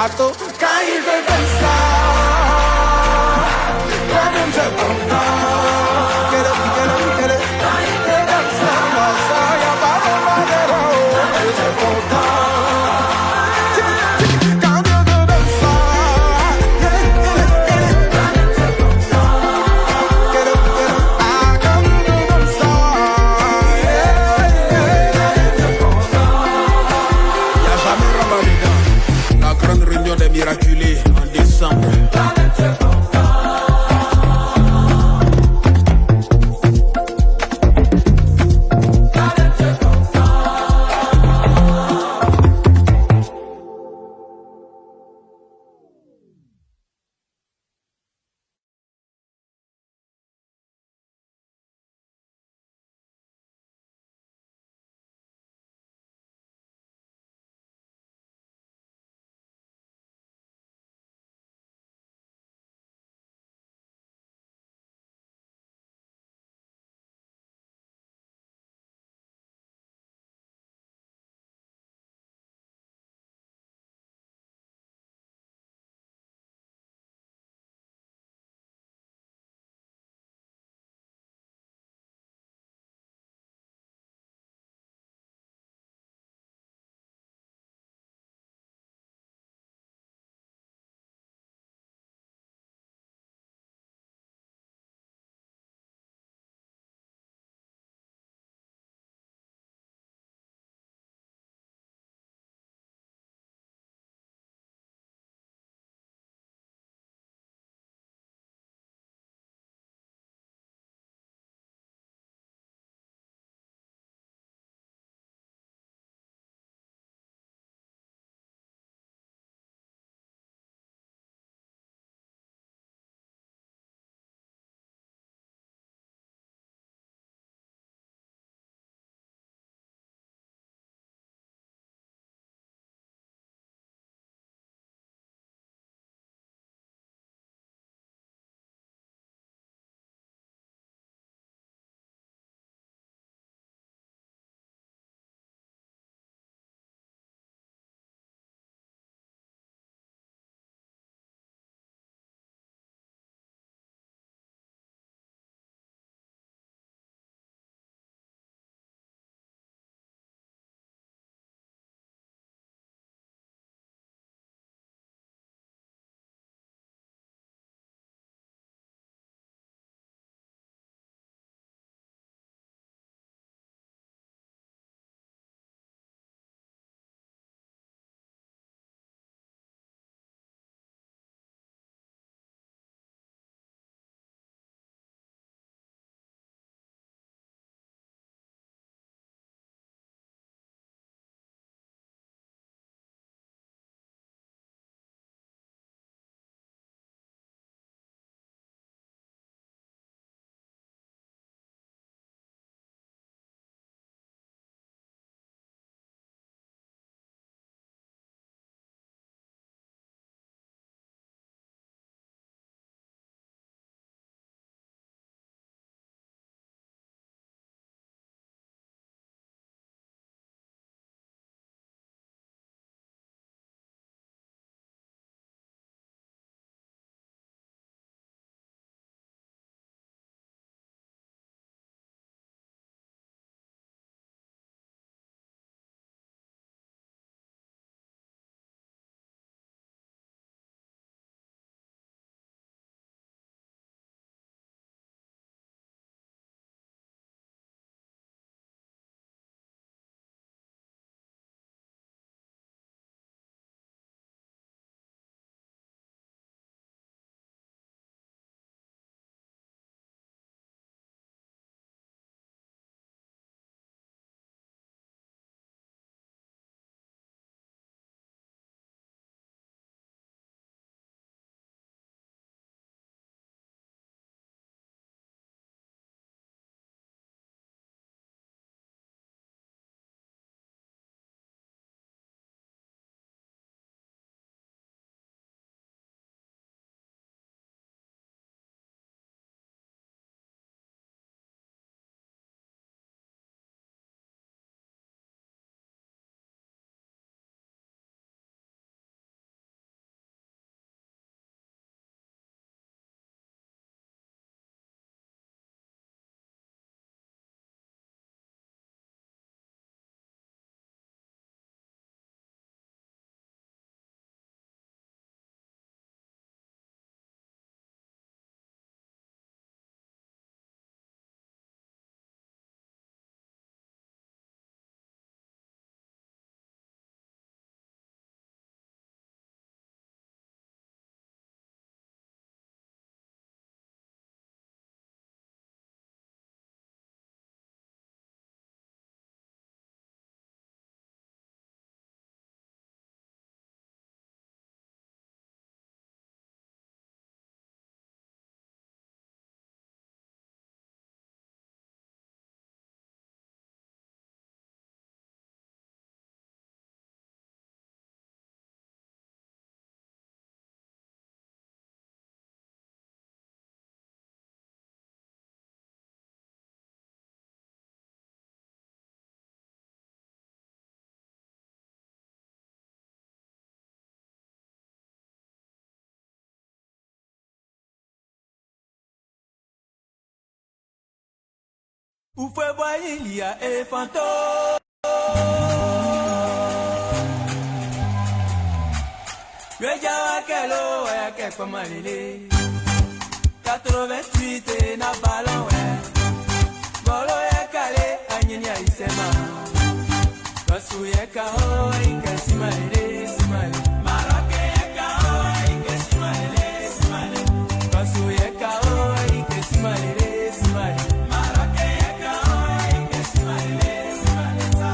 rato cair de dançar. Queremos é voltar. Queremos cair de dançar. Nossa, e a barulheira hoje é voltar. Où fait voir il y a éléphanto. Regarde quel eau et à quel comment il est. 88 et na ballon ouais. Bolo ya kale anyini ya isema. Kasu ya kao inga simale simale. Maroke ya kao inga simale simale. Kasu ya kao inga simale simale. Maroke ya kao inga simale simale sa.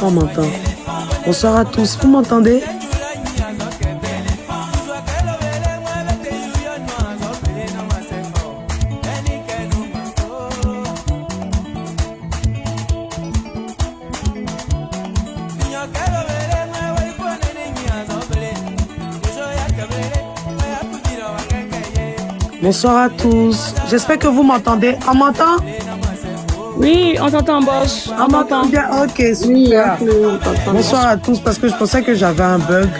On m'entend. Bonsoir à tous, vous m'entendez? Bonsoir à tous, j'espère que vous m'entendez. On m'entend? Oui, on t'entend, boss. On m'entend bien? Ok, super. Oui, bonsoir à tous, parce que je pensais que j'avais un bug.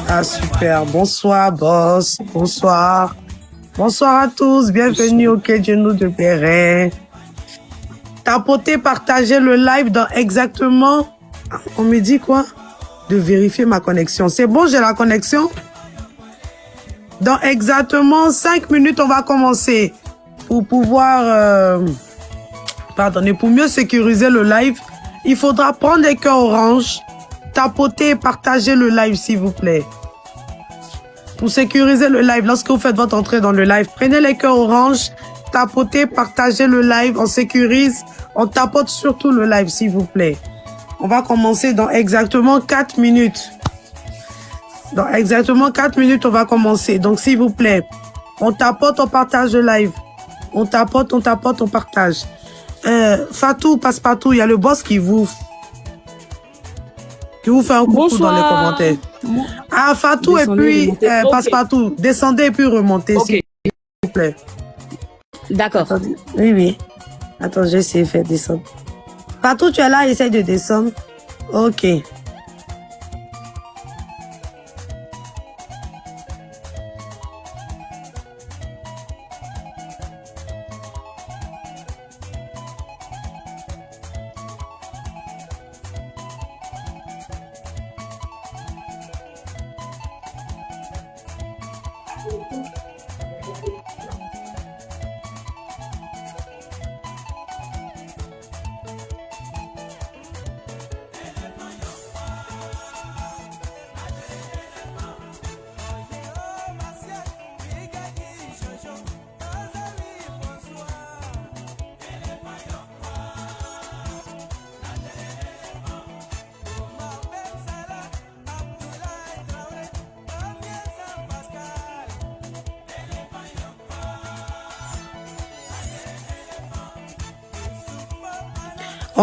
Ah, super. Bonsoir, boss. Bonsoir. Bonsoir à tous. Bienvenue au Quai Genou de Béret. Tapotez, partagez le live dans exactement... On me dit quoi? De vérifier ma connexion. C'est bon, j'ai la connexion? Dans exactement 5 minutes, on va commencer. Pour pouvoir... Pardonnez, pour mieux sécuriser le live, il faudra prendre les cœurs orange, tapoter et partager le live, s'il vous plaît. Pour sécuriser le live, lorsque vous faites votre entrée dans le live, prenez les cœurs orange, tapotez, partagez le live, on sécurise, on tapote surtout le live, s'il vous plaît. On va commencer dans exactement 4 minutes. Dans exactement 4 minutes, on va commencer. Donc, s'il vous plaît, on tapote, on partage le live. On tapote, on partage. Fatou, Passepartout, il y a le boss qui vous fait un coucou bonsoir. Dans les commentaires. Ah, Fatou descendez, et puis Passepartout, descendez et puis remontez, s'il vous plaît. D'accord. Oui, oui. Attends, j'ai essayé de faire descendre. Fatou, tu es là, essaye de descendre. Ok.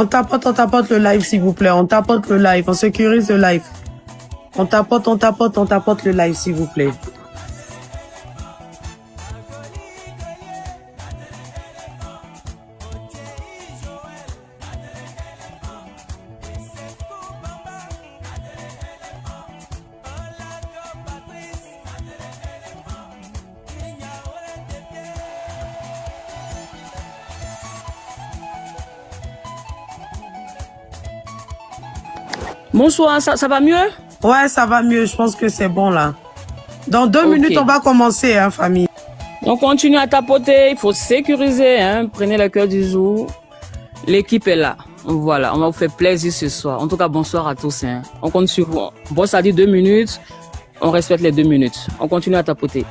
On tapote le live, s'il vous plaît. On tapote le live, on sécurise le live. On tapote le live, s'il vous plaît. Bonsoir, ça va mieux? Ouais, ça va mieux. Je pense que c'est bon, là. Dans 2 minutes, on va commencer, hein, famille. On continue à tapoter. Il faut sécuriser, hein. Prenez le cœur du jour. L'équipe est là. Voilà, on va vous faire plaisir ce soir. En tout cas, bonsoir à tous, hein. On compte sur vous. Bon, ça dit 2 minutes. On respecte les 2 minutes. On continue à tapoter.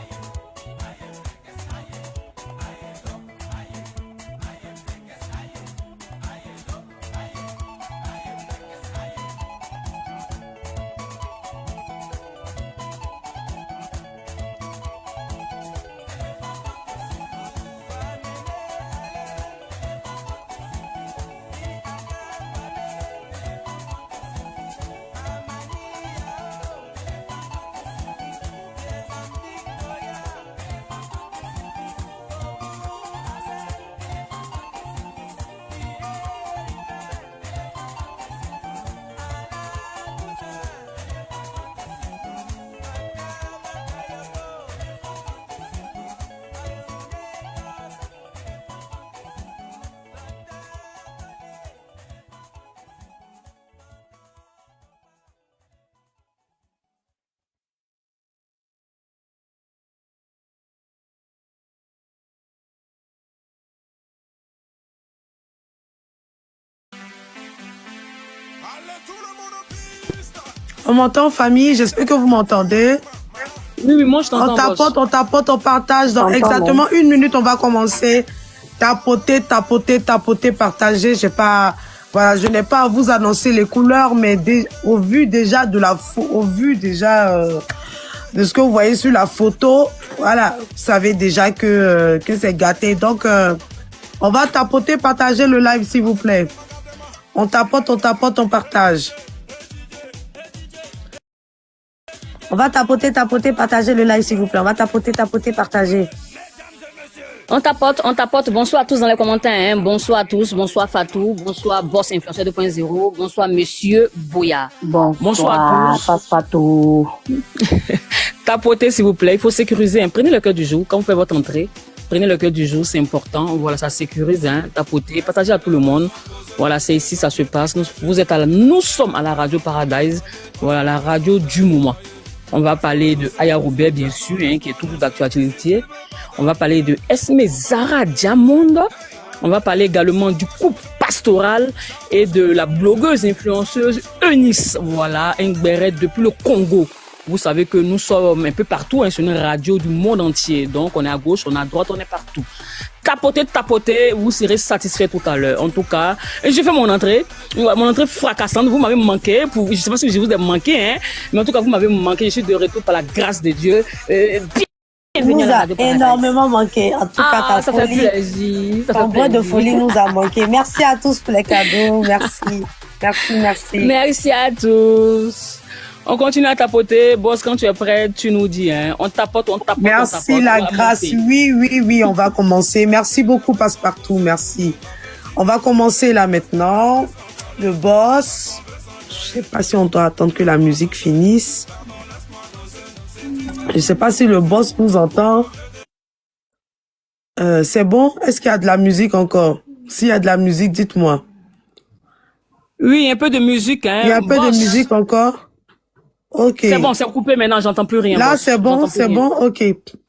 On m'entend, famille? J'espère que vous m'entendez. Oui, moi je t'entends. On tapote, on partage. Dans exactement 1 minute, on va commencer. Tapoter, partager. Voilà, je n'ai pas à vous annoncer les couleurs, mais au vu déjà de de ce que vous voyez sur la photo, voilà, vous savez déjà que c'est gâté. Donc, on va tapoter, partager le live, s'il vous plaît. On tapote, on partage. On va tapoter, partager le live, s'il vous plaît. On va tapoter, partager. On tapote. Bonsoir à tous dans les commentaires. Hein. Bonsoir à tous. Bonsoir Fatou. Bonsoir Boss Influenceur 2.0. Bonsoir Monsieur Boya. Bonsoir à tous. Fatou. Tapotez s'il vous plaît. Il faut sécuriser. Hein. Prenez le cœur du jour quand vous faites votre entrée. Prenez le cœur du jour, c'est important. Voilà, ça sécurise. Hein. Tapotez, partagez à tout le monde. Voilà, c'est ici ça se passe. Nous sommes à la radio Paradise. Voilà, la radio du moment. On va parler de Aya Robert, bien sûr, hein, qui est toujours d'actualité. On va parler de Esme Zara Diamond. On va parler également du couple pastoral et de la blogueuse influenceuse Eunice. Voilà, Ngberet depuis le Congo. Vous savez que nous sommes un peu partout, hein, sur une radio du monde entier. Donc, on est à gauche, on est à droite, on est partout. Tapotez, vous serez satisfait tout à l'heure. En tout cas, j'ai fait mon entrée fracassante. Vous m'avez manqué. Je ne sais pas si je vous ai manqué, hein, mais en tout cas, vous m'avez manqué. Je suis de retour par la grâce de Dieu. Nous a énormément manqué. En tout cas, ta ça folie, fait plaisir. ton bois de folie nous a manqué. Merci à tous pour les cadeaux. Merci. Merci à tous. On continue à tapoter. Boss, quand tu es prêt, tu nous dis. Hein. On tapote. Merci la grâce. Oui, on va commencer. Merci beaucoup, Passepartout. Merci. On va commencer là maintenant. Le boss. Je sais pas si on doit attendre que la musique finisse. Je sais pas si le boss nous entend. C'est bon? Est-ce qu'il y a de la musique encore? S'il y a de la musique, dites-moi. Oui, un peu de musique. Hein. Il y a un peu de musique encore? Ok. C'est bon, c'est coupé maintenant, j'entends plus rien. Là, boss. c'est bon, J'entends plus c'est rien. bon, ok.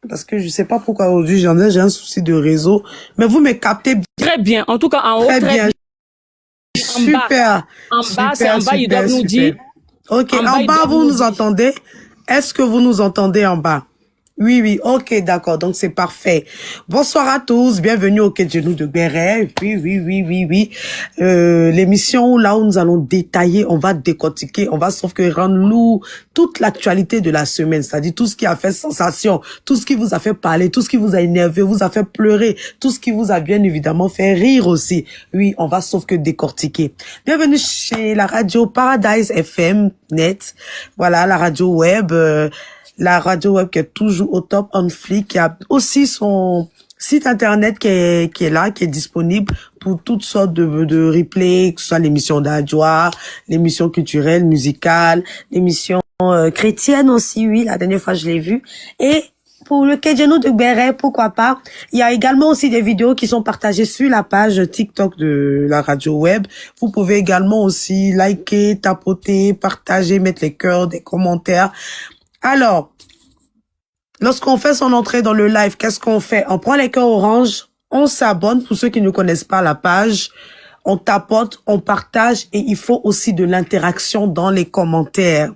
Parce que je sais pas pourquoi aujourd'hui j'ai un souci de réseau. Mais vous me captez Très bien. En tout cas, en haut, très très bien. bien. En bas, Super. c'est en bas, ils doivent nous dire. Ok, En bas, en ils bas, doivent vous nous nous dire. entendez? Est-ce que vous nous entendez en bas? Oui, oui, ok, d'accord, donc c'est parfait. Bonsoir à tous, bienvenue au Quai de Genoux de Béret. Oui, oui, oui, oui, oui. L'émission là où nous allons détailler, on va décortiquer, on va sauf que rendre lourd toute l'actualité de la semaine, c'est-à-dire tout ce qui a fait sensation, tout ce qui vous a fait parler, tout ce qui vous a énervé, vous a fait pleurer, tout ce qui vous a bien évidemment fait rire aussi. Oui, on va sauf que décortiquer. Bienvenue chez la radio Paradise FM Net. Voilà, la radio web. La radio web qui est toujours au top, on flic, qui a aussi son site internet qui est là, qui est disponible pour toutes sortes de replays, que ce soit l'émission d'Adjoa, l'émission culturelle, musicale, l'émission chrétienne aussi, oui, la dernière fois je l'ai vue. Et pour le Quai de Genoux de Béret, pourquoi pas. Il y a également aussi des vidéos qui sont partagées sur la page TikTok de la radio web. Vous pouvez également aussi liker, tapoter, partager, mettre les cœurs, des commentaires. Alors, lorsqu'on fait son entrée dans le live, qu'est-ce qu'on fait? On prend les cœurs orange, on s'abonne pour ceux qui ne connaissent pas la page, on tapote, on partage et il faut aussi de l'interaction dans les commentaires.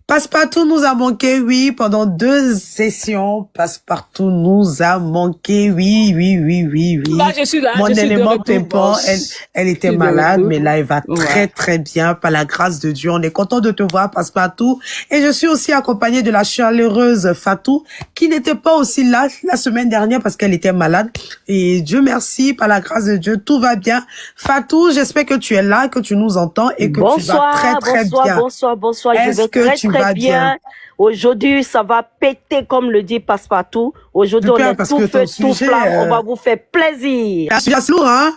Passepartout nous a manqué, oui, pendant 2 sessions. Passepartout nous a manqué, oui, oui, oui, oui, oui. Là, je suis là, Mon je suis de élément retour, pimpant, boss. elle Je était suis de malade, retour. mais là, elle va très, Ouais. très bien, par la grâce de Dieu. On est content de te voir, Passepartout. Et je suis aussi accompagnée de la chaleureuse Fatou, qui n'était pas aussi là la semaine dernière parce qu'elle était malade. Et Dieu merci, par la grâce de Dieu, tout va bien. Fatou, j'espère que tu es là, que tu nous entends et que tu vas très, très bien. Bonsoir. Je Est-ce vais que tu vas très bien. Aujourd'hui, ça va péter comme le dit Passepartout. Aujourd'hui, on Super, est parce tout que feu, ton tout sujet, flamme. On va vous faire plaisir. C'est lourd, hein?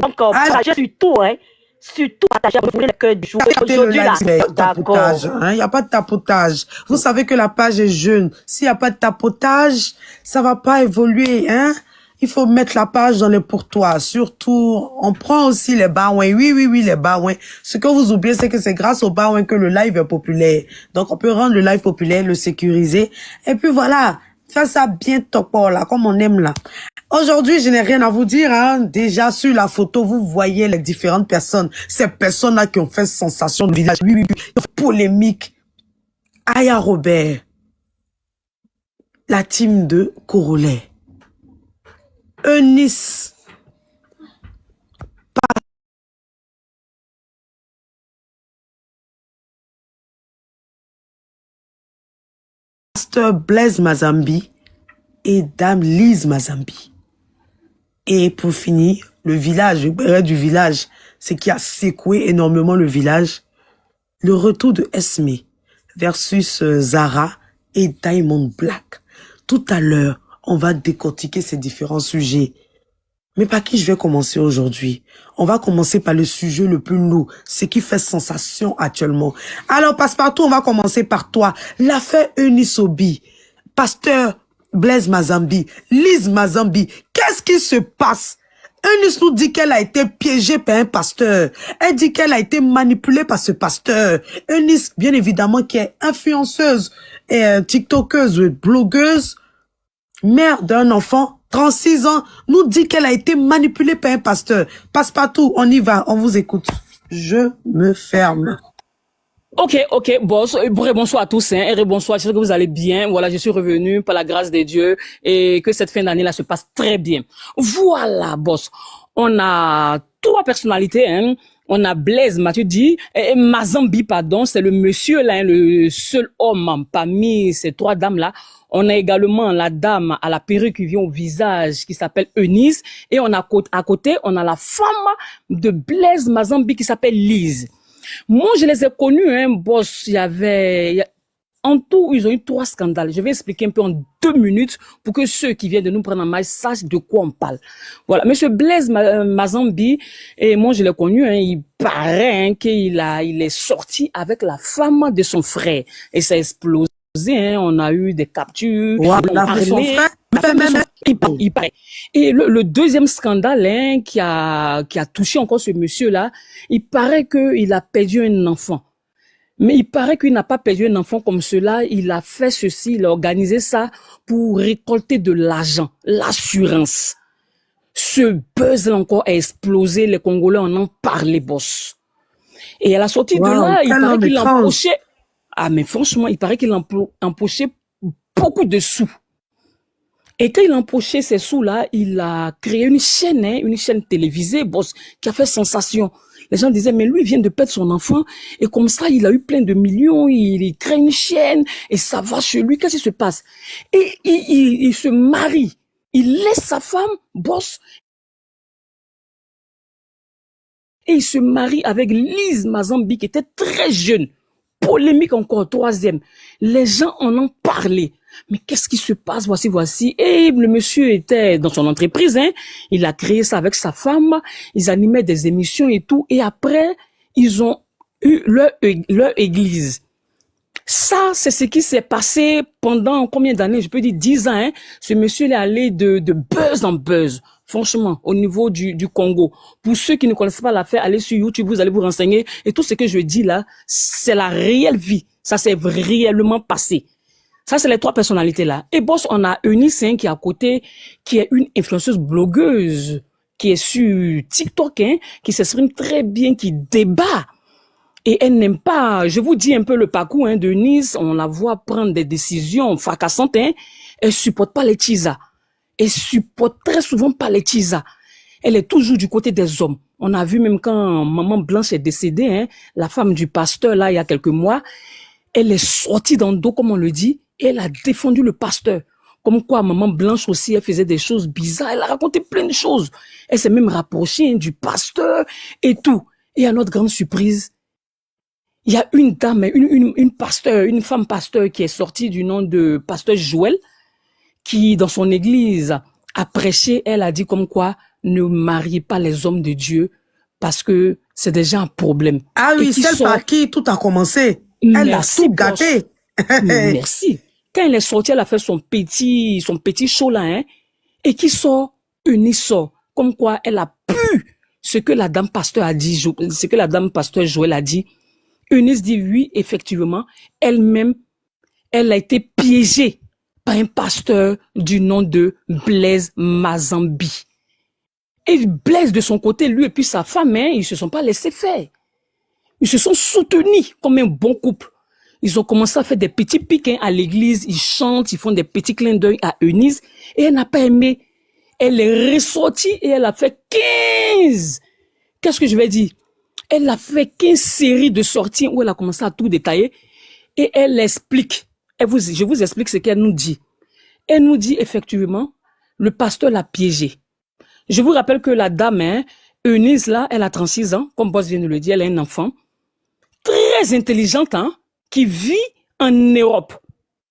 Encore, partagez sur tout, hein. Surtout, partagez, vous voulez le cœur du jour. Regardez le Aujourd'hui, là, live, il n'y a pas de d'accord. tapotage, hein. Il n'y a pas de tapotage. Vous savez que la page est jeune. S'il n'y a pas de tapotage, ça va pas évoluer, hein. Il faut mettre la page dans les pourtois. Surtout, on prend aussi les baouins. Oui, oui, oui, les baouins. Ce que vous oubliez, c'est que c'est grâce aux baouins que le live est populaire. Donc, on peut rendre le live populaire, le sécuriser. Et puis voilà, faire ça bien topor, là, comme on aime là. Aujourd'hui, je n'ai rien à vous dire, hein. Déjà, sur la photo, vous voyez les différentes personnes. Ces personnes-là qui ont fait sensation de village. Oui, oui, oui. Qui ont fait polémique. Aya Robert. La team de Corolet. Eunice. Pasteur Blaise Mazambi et Dame Lise Mazambi. Et pour finir, le village, le béret du village, ce qui a secoué énormément le village, le retour de Esme versus Zara et Diamond Black. Tout à l'heure, on va décortiquer ces différents sujets. Mais par qui je vais commencer aujourd'hui? On va commencer par le sujet le plus lourd, ce qui fait sensation actuellement. Alors, Passepartout, on va commencer par toi. L'affaire Eunice Obi, Pasteur Blaise Mazambi, Lise Mazambi, qu'est-ce qui se passe? Eunice nous dit qu'elle a été piégée par un pasteur. Elle dit qu'elle a été manipulée par ce pasteur. Eunice, bien évidemment, qui est influenceuse et tiktokeuse, blogueuse, mère d'un enfant, 36 ans, nous dit qu'elle a été manipulée par un pasteur. Passepartout, on y va, on vous écoute. Je me ferme. Ok, boss. Bonsoir à tous, hein, et bonsoir. J'espère que vous allez bien. Voilà, je suis revenu par la grâce de Dieu et que cette fin d'année-là se passe très bien. Voilà, boss. On a 3 personnalités, hein. On a Blaise, Mathieu dit, et Mazambi, pardon, c'est le monsieur là, hein, le seul homme hein, parmi ces 3 dames-là. On a également la dame à la perruque qui vient au visage, qui s'appelle Eunice. Et on a à côté, on a la femme de Blaise Mazambi qui s'appelle Lise. Moi, je les ai connus, hein, boss. En tout, ils ont eu 3 scandales. Je vais expliquer un peu en 2 minutes pour que ceux qui viennent de nous prendre en main sachent de quoi on parle. Voilà. Monsieur Blaise Mazambi, et moi, je l'ai connu, hein, il paraît, hein, qu'il est sorti avec la femme de son frère. Et ça a explosé, hein. On a eu des captures. Wow, la femme de son frère? Il paraît. Et le deuxième scandale, hein, qui a touché encore ce monsieur-là, il paraît qu'il a perdu un enfant. Mais il paraît qu'il n'a pas perdu un enfant comme cela. Il a fait ceci, il a organisé ça pour récolter de l'argent, l'assurance. Ce buzz-là encore a explosé. Les Congolais en ont parlé, boss. Et à la sortie de là, il paraît qu'il a empoché. Ah, mais franchement, il paraît qu'il a empoché beaucoup de sous. Et quand il a empoché ces sous-là, il a créé une chaîne télévisée, boss, qui a fait sensation. Les gens disaient, mais lui, il vient de perdre son enfant, et comme ça, il a eu plein de millions, il crée une chaîne, et ça va chez lui, qu'est-ce qui se passe? Et il se marie, il laisse sa femme, boss, et il se marie avec Lise Mazambi, qui était très jeune. Polémique encore, 3e. Les gens en ont parlé. Mais qu'est-ce qui se passe? Voici. Et le monsieur était dans son entreprise, hein. Il a créé ça avec sa femme. Ils animaient des émissions et tout. Et après, ils ont eu leur église. Ça, c'est ce qui s'est passé pendant combien d'années? Je peux dire 10 ans, hein. Ce monsieur est allé de buzz en buzz. Franchement, au niveau du Congo. Pour ceux qui ne connaissent pas l'affaire, allez sur YouTube, vous allez vous renseigner. Et tout ce que je dis là, c'est la réelle vie. Ça s'est réellement passé. Ça, c'est les 3 personnalités-là. Et boss, on a Eunice, hein, qui est à côté, qui est une influenceuse blogueuse, qui est sur TikTok, hein, qui s'exprime très bien, qui débat. Et elle n'aime pas, je vous dis un peu le parcours, hein, de Eunice, on la voit prendre des décisions fracassantes, hein. Elle supporte pas les tisa. Elle supporte très souvent pas les tisa. Elle est toujours du côté des hommes. On a vu même quand Maman Blanche est décédée, hein, la femme du pasteur, là, il y a quelques mois, elle est sortie dans le dos, comme on le dit, et elle a défendu le pasteur. Comme quoi, Maman Blanche aussi, elle faisait des choses bizarres. Elle a raconté plein de choses. Elle s'est même rapprochée, hein, du pasteur et tout. Et à notre grande surprise, il y a une dame, une femme pasteur qui est sortie du nom de pasteur Joël, qui, dans son église, a prêché. Elle a dit comme quoi, ne mariez pas les hommes de Dieu parce que c'est déjà un problème. Ah oui, celle par qui tout a commencé. Elle a tout gâté. Merci. Quand elle est sortie, elle a fait son petit show là, hein, et qui sort, Eunice sort. Comme quoi, elle a pu ce que la dame pasteur a dit, ce que la dame pasteur Joël a dit. Eunice dit oui, effectivement, elle-même, elle a été piégée par un pasteur du nom de Blaise Mazambi. Et Blaise, de son côté, lui et puis sa femme, hein, ils se sont pas laissés faire. Ils se sont soutenus comme un bon couple. Ils ont commencé à faire des petits pics, hein, à l'église, ils chantent, ils font des petits clins d'œil à Eunice, et elle n'a pas aimé. Elle est ressortie et elle a fait 15. Qu'est-ce que je vais dire? Elle a fait 15 séries de sorties où elle a commencé à tout détailler, et elle explique. Je vous explique ce qu'elle nous dit. Elle nous dit effectivement, le pasteur l'a piégée. Je vous rappelle que la dame, hein, Eunice, là, elle a 36 ans, comme Boss vient de le dire, elle a un enfant. Très intelligente, hein, qui vit en Europe.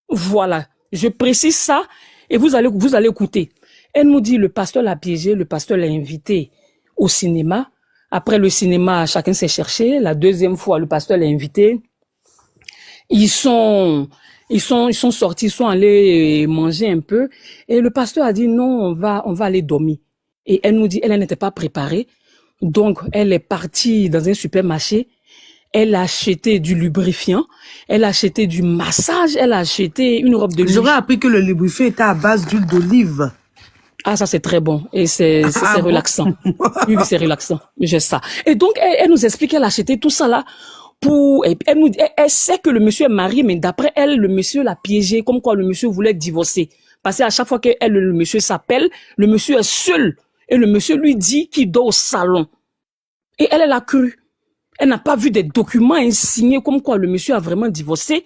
Voilà. Je précise ça, et vous allez écouter. Elle nous dit, le pasteur l'a piégée, le pasteur l'a invité au cinéma. Après le cinéma, chacun s'est cherché. La deuxième fois, le pasteur l'a invité. Ils sont sortis, ils sont allés manger un peu. Et le pasteur a dit, non, on va aller dormir. Et elle nous dit, elle n'était pas préparée. Donc, elle est partie dans un supermarché. Elle a acheté du lubrifiant. Elle a acheté du massage. Elle a acheté une robe de nuit. J'aurais appris que le lubrifiant était à base d'huile d'olive. Ah, ça, c'est très bon. Et c'est relaxant. Oui, c'est relaxant. J'ai ça. Et donc, elle nous explique qu'elle a acheté tout ça là elle sait que le monsieur est marié, mais d'après elle, le monsieur l'a piégé, comme quoi le monsieur voulait divorcer. Parce qu'à chaque fois que le monsieur s'appelle, le monsieur est seul. Et le monsieur lui dit qu'il dort au salon. Et elle a cru. Elle n'a pas vu des documents signés comme quoi le monsieur a vraiment divorcé.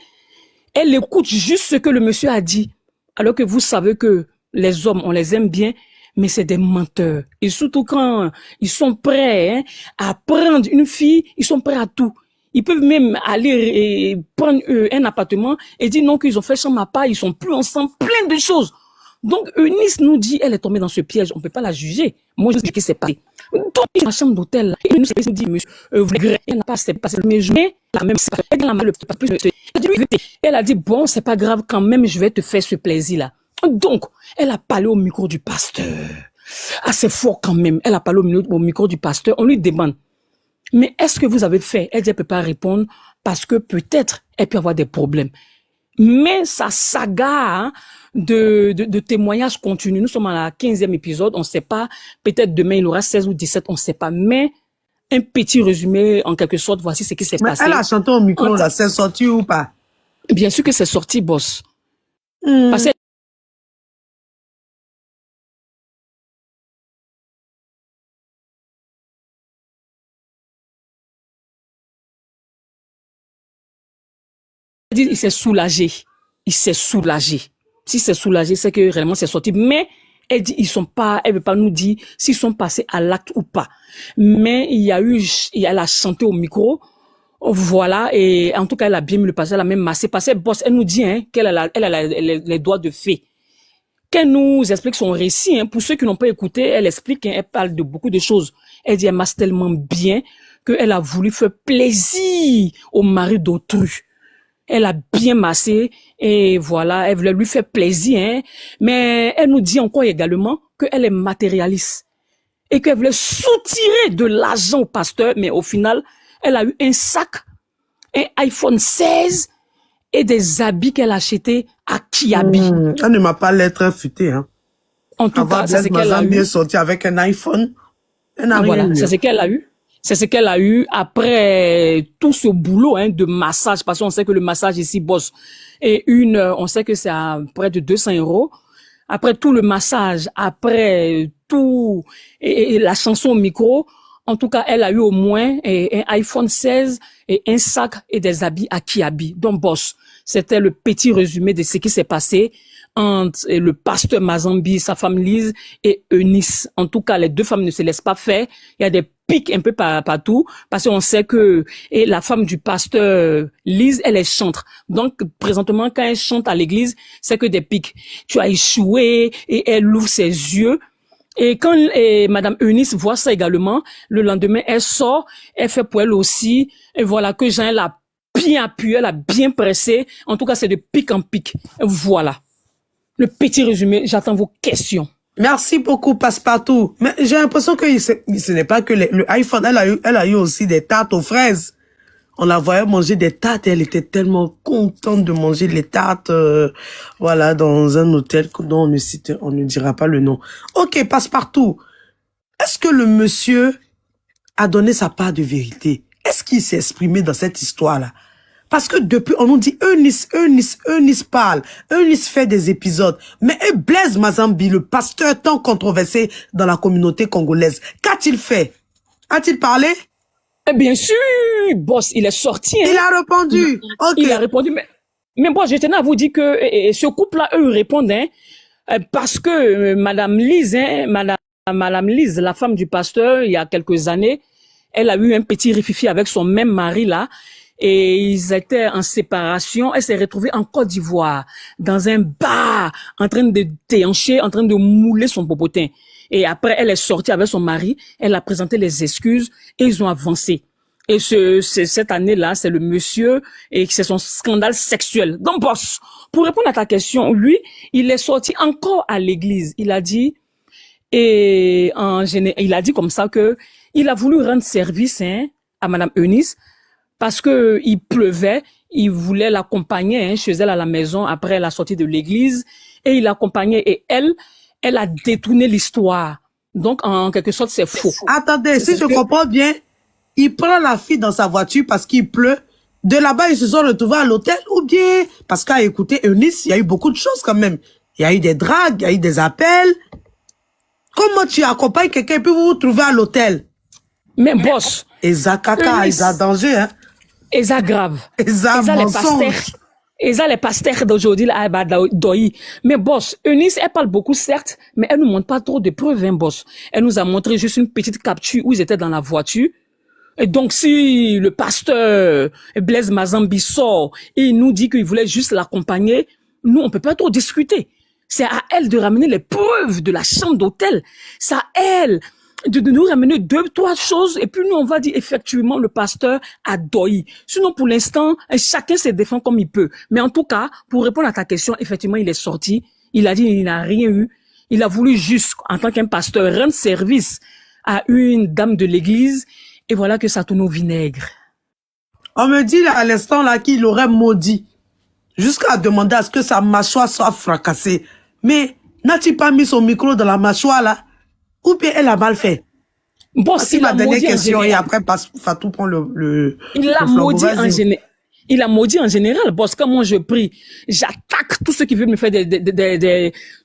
Elle écoute juste ce que le monsieur a dit. Alors que vous savez que les hommes, on les aime bien, mais c'est des menteurs. Et surtout quand ils sont prêts, hein, à prendre une fille, ils sont prêts à tout. Ils peuvent même aller prendre un appartement et dire non, qu'ils ont fait chambre à part, ils sont plus ensemble, plein de choses. Donc Eunice nous dit, elle est tombée dans ce piège, on peut pas la juger. Moi, je dis que c'est pas. Donc, dans la chambre d'hôtel, et nous dit, monsieur, vous elle n'a pas, c'est pas le même jour, la même, elle a mal, plus, elle a dit, bon, c'est pas grave, quand même, je vais te faire ce plaisir-là. Donc, elle a parlé au micro du pasteur. Assez fort quand même. Elle a parlé au micro du pasteur. On lui demande, mais est-ce que vous avez fait? Elle dit, elle peut pas répondre parce que peut-être elle peut avoir des problèmes. Mais sa saga hein, de témoignages continus, nous sommes à la 15e épisode, on ne sait pas, peut-être demain il aura 16 ou 17, on ne sait pas, mais un petit résumé en quelque sorte, voici ce qui s'est Mais passé. elle a chanté au micro, là, c'est sorti ou pas? Bien sûr que c'est sorti, boss. Parce que il s'est soulagé. Il s'est soulagé. Si c'est soulagé, c'est que réellement c'est sorti. Mais elle dit, elle veut pas nous dire s'ils sont passés à l'acte ou pas. Mais elle a chanté au micro. Voilà. Et en tout cas, elle a bien mis le passé, elle a même massé. Parce que, boss, elle nous dit, hein, qu'elle a, les doigts de fée. Qu'elle nous explique son récit, hein. Pour ceux qui n'ont pas écouté, elle explique, hein, elle parle de beaucoup de choses. Elle dit, elle masse tellement bien qu'elle a voulu faire plaisir au mari d'autrui. Elle a bien massé et voilà, elle voulait lui faire plaisir, hein. Mais elle nous dit encore également qu'elle est matérialiste et qu'elle voulait soutirer de l'argent au pasteur, mais au final, elle a eu un sac, un iPhone 16 et des habits qu'elle a achetés à Kiabi. Elle ne m'a pas l'air très futée, hein. En tout cas, c'est ce qu'elle a eu. Bien sorti avec un iPhone. Elle n'a rien eu. C'est ce qu'elle a eu. C'est ce qu'elle a eu après tout ce boulot hein, de massage, parce qu'on sait que le massage ici, boss, et on sait que c'est à près de 200 €. Après tout le massage, après tout et la chanson au micro, en tout cas, elle a eu au moins un iPhone 16 et un sac et des habits à Kiabi. Donc, boss, c'était le petit résumé de ce qui s'est passé entre le pasteur Mazambi, sa femme Lise et Eunice. En tout cas, les deux femmes ne se laissent pas faire. Il y a des pics un peu partout parce qu'on sait que la femme du pasteur Lise, elle est chantre. Donc, présentement, quand elle chante à l'église, c'est que des pics. Tu as échoué et elle ouvre ses yeux. Et quand Madame Eunice voit ça également, le lendemain, elle sort, elle fait pour elle aussi. Et voilà que Jean l'a bien appuyé, elle a bien pressé. En tout cas, c'est de pic en pic. Voilà. Le petit résumé, j'attends vos questions. Merci beaucoup, Passepartout. Mais j'ai l'impression que ce n'est pas que le iPhone, elle a eu aussi des tartes aux fraises. On la voyait manger des tartes et elle était tellement contente de manger les tartes, voilà, dans un hôtel dont on ne dira pas le nom. Ok, Passepartout. Est-ce que le monsieur a donné sa part de vérité? Est-ce qu'il s'est exprimé dans cette histoire-là? Parce que depuis, on nous dit Eunice parle, Eunice fait des épisodes. Mais Blaise Mazambi, le pasteur tant controversé dans la communauté congolaise, qu'a-t-il fait? A-t-il parlé? Bien sûr, boss, il est sorti. Hein. Il a répondu. Ok. Il a répondu, mais bon, je tenais à vous dire que ce couple-là, eux, répondent, hein, parce que Madame Lise, hein, Madame Lise, la femme du pasteur, il y a quelques années, elle a eu un petit rififi avec son même mari là. Et ils étaient en séparation. Elle s'est retrouvée en Côte d'Ivoire, dans un bar, en train de déhancher, en train de mouler son popotin. Et après, elle est sortie avec son mari. Elle a présenté les excuses et ils ont avancé. Et cette année-là, c'est le monsieur et c'est son scandale sexuel. Donc, boss, pour répondre à ta question, lui, il est sorti encore à l'église. Il a dit, il a dit comme ça que il a voulu rendre service hein, à Madame Eunice. Parce que il pleuvait, il voulait l'accompagner hein, chez elle à la maison après la sortie de l'église et il l'accompagnait et elle a détourné l'histoire. Donc en quelque sorte c'est faux. Attendez, si je comprends bien, il prend la fille dans sa voiture parce qu'il pleut. De là-bas ils se sont retrouvés à l'hôtel ou bien parce qu'à écouter Eunice, il y a eu beaucoup de choses quand même. Il y a eu des dragues, il y a eu des appels. Comment tu accompagnes quelqu'un et puis vous vous trouvez à l'hôtel? Mais boss. Et ça caca, ils ont danger hein. Et ça grave. Et ça mensonge. Et ça les pasteurs d'aujourd'hui là, doyi. Mais boss, Eunice, elle parle beaucoup certes, mais elle nous montre pas trop de preuves hein, boss. Elle nous a montré juste une petite capture où ils étaient dans la voiture. Et donc si le pasteur Blaise Mazambi sort et il nous dit qu'il voulait juste l'accompagner, nous on peut pas trop discuter. C'est à elle de ramener les preuves de la chambre d'hôtel. C'est à elle de nous ramener 2-3 choses et puis nous on va dire effectivement le pasteur a doyi. Sinon pour l'instant chacun se défend comme il peut. Mais en tout cas pour répondre à ta question, effectivement il est sorti, il a dit il n'a rien eu, il a voulu juste en tant qu'un pasteur rendre service à une dame de l'église et voilà que ça tourne au vinaigre. On me dit là, à l'instant là qu'il aurait maudit. Jusqu'à demander à ce que sa mâchoire soit fracassée. Mais n'a-t-il pas mis son micro dans la mâchoire là? Ou bien elle a mal fait? Bon, C'est ma dernière question et après Fatou prend il a maudit en général. Il a maudit en général, boss. Quand moi je prie, j'attaque tous ceux qui veulent me faire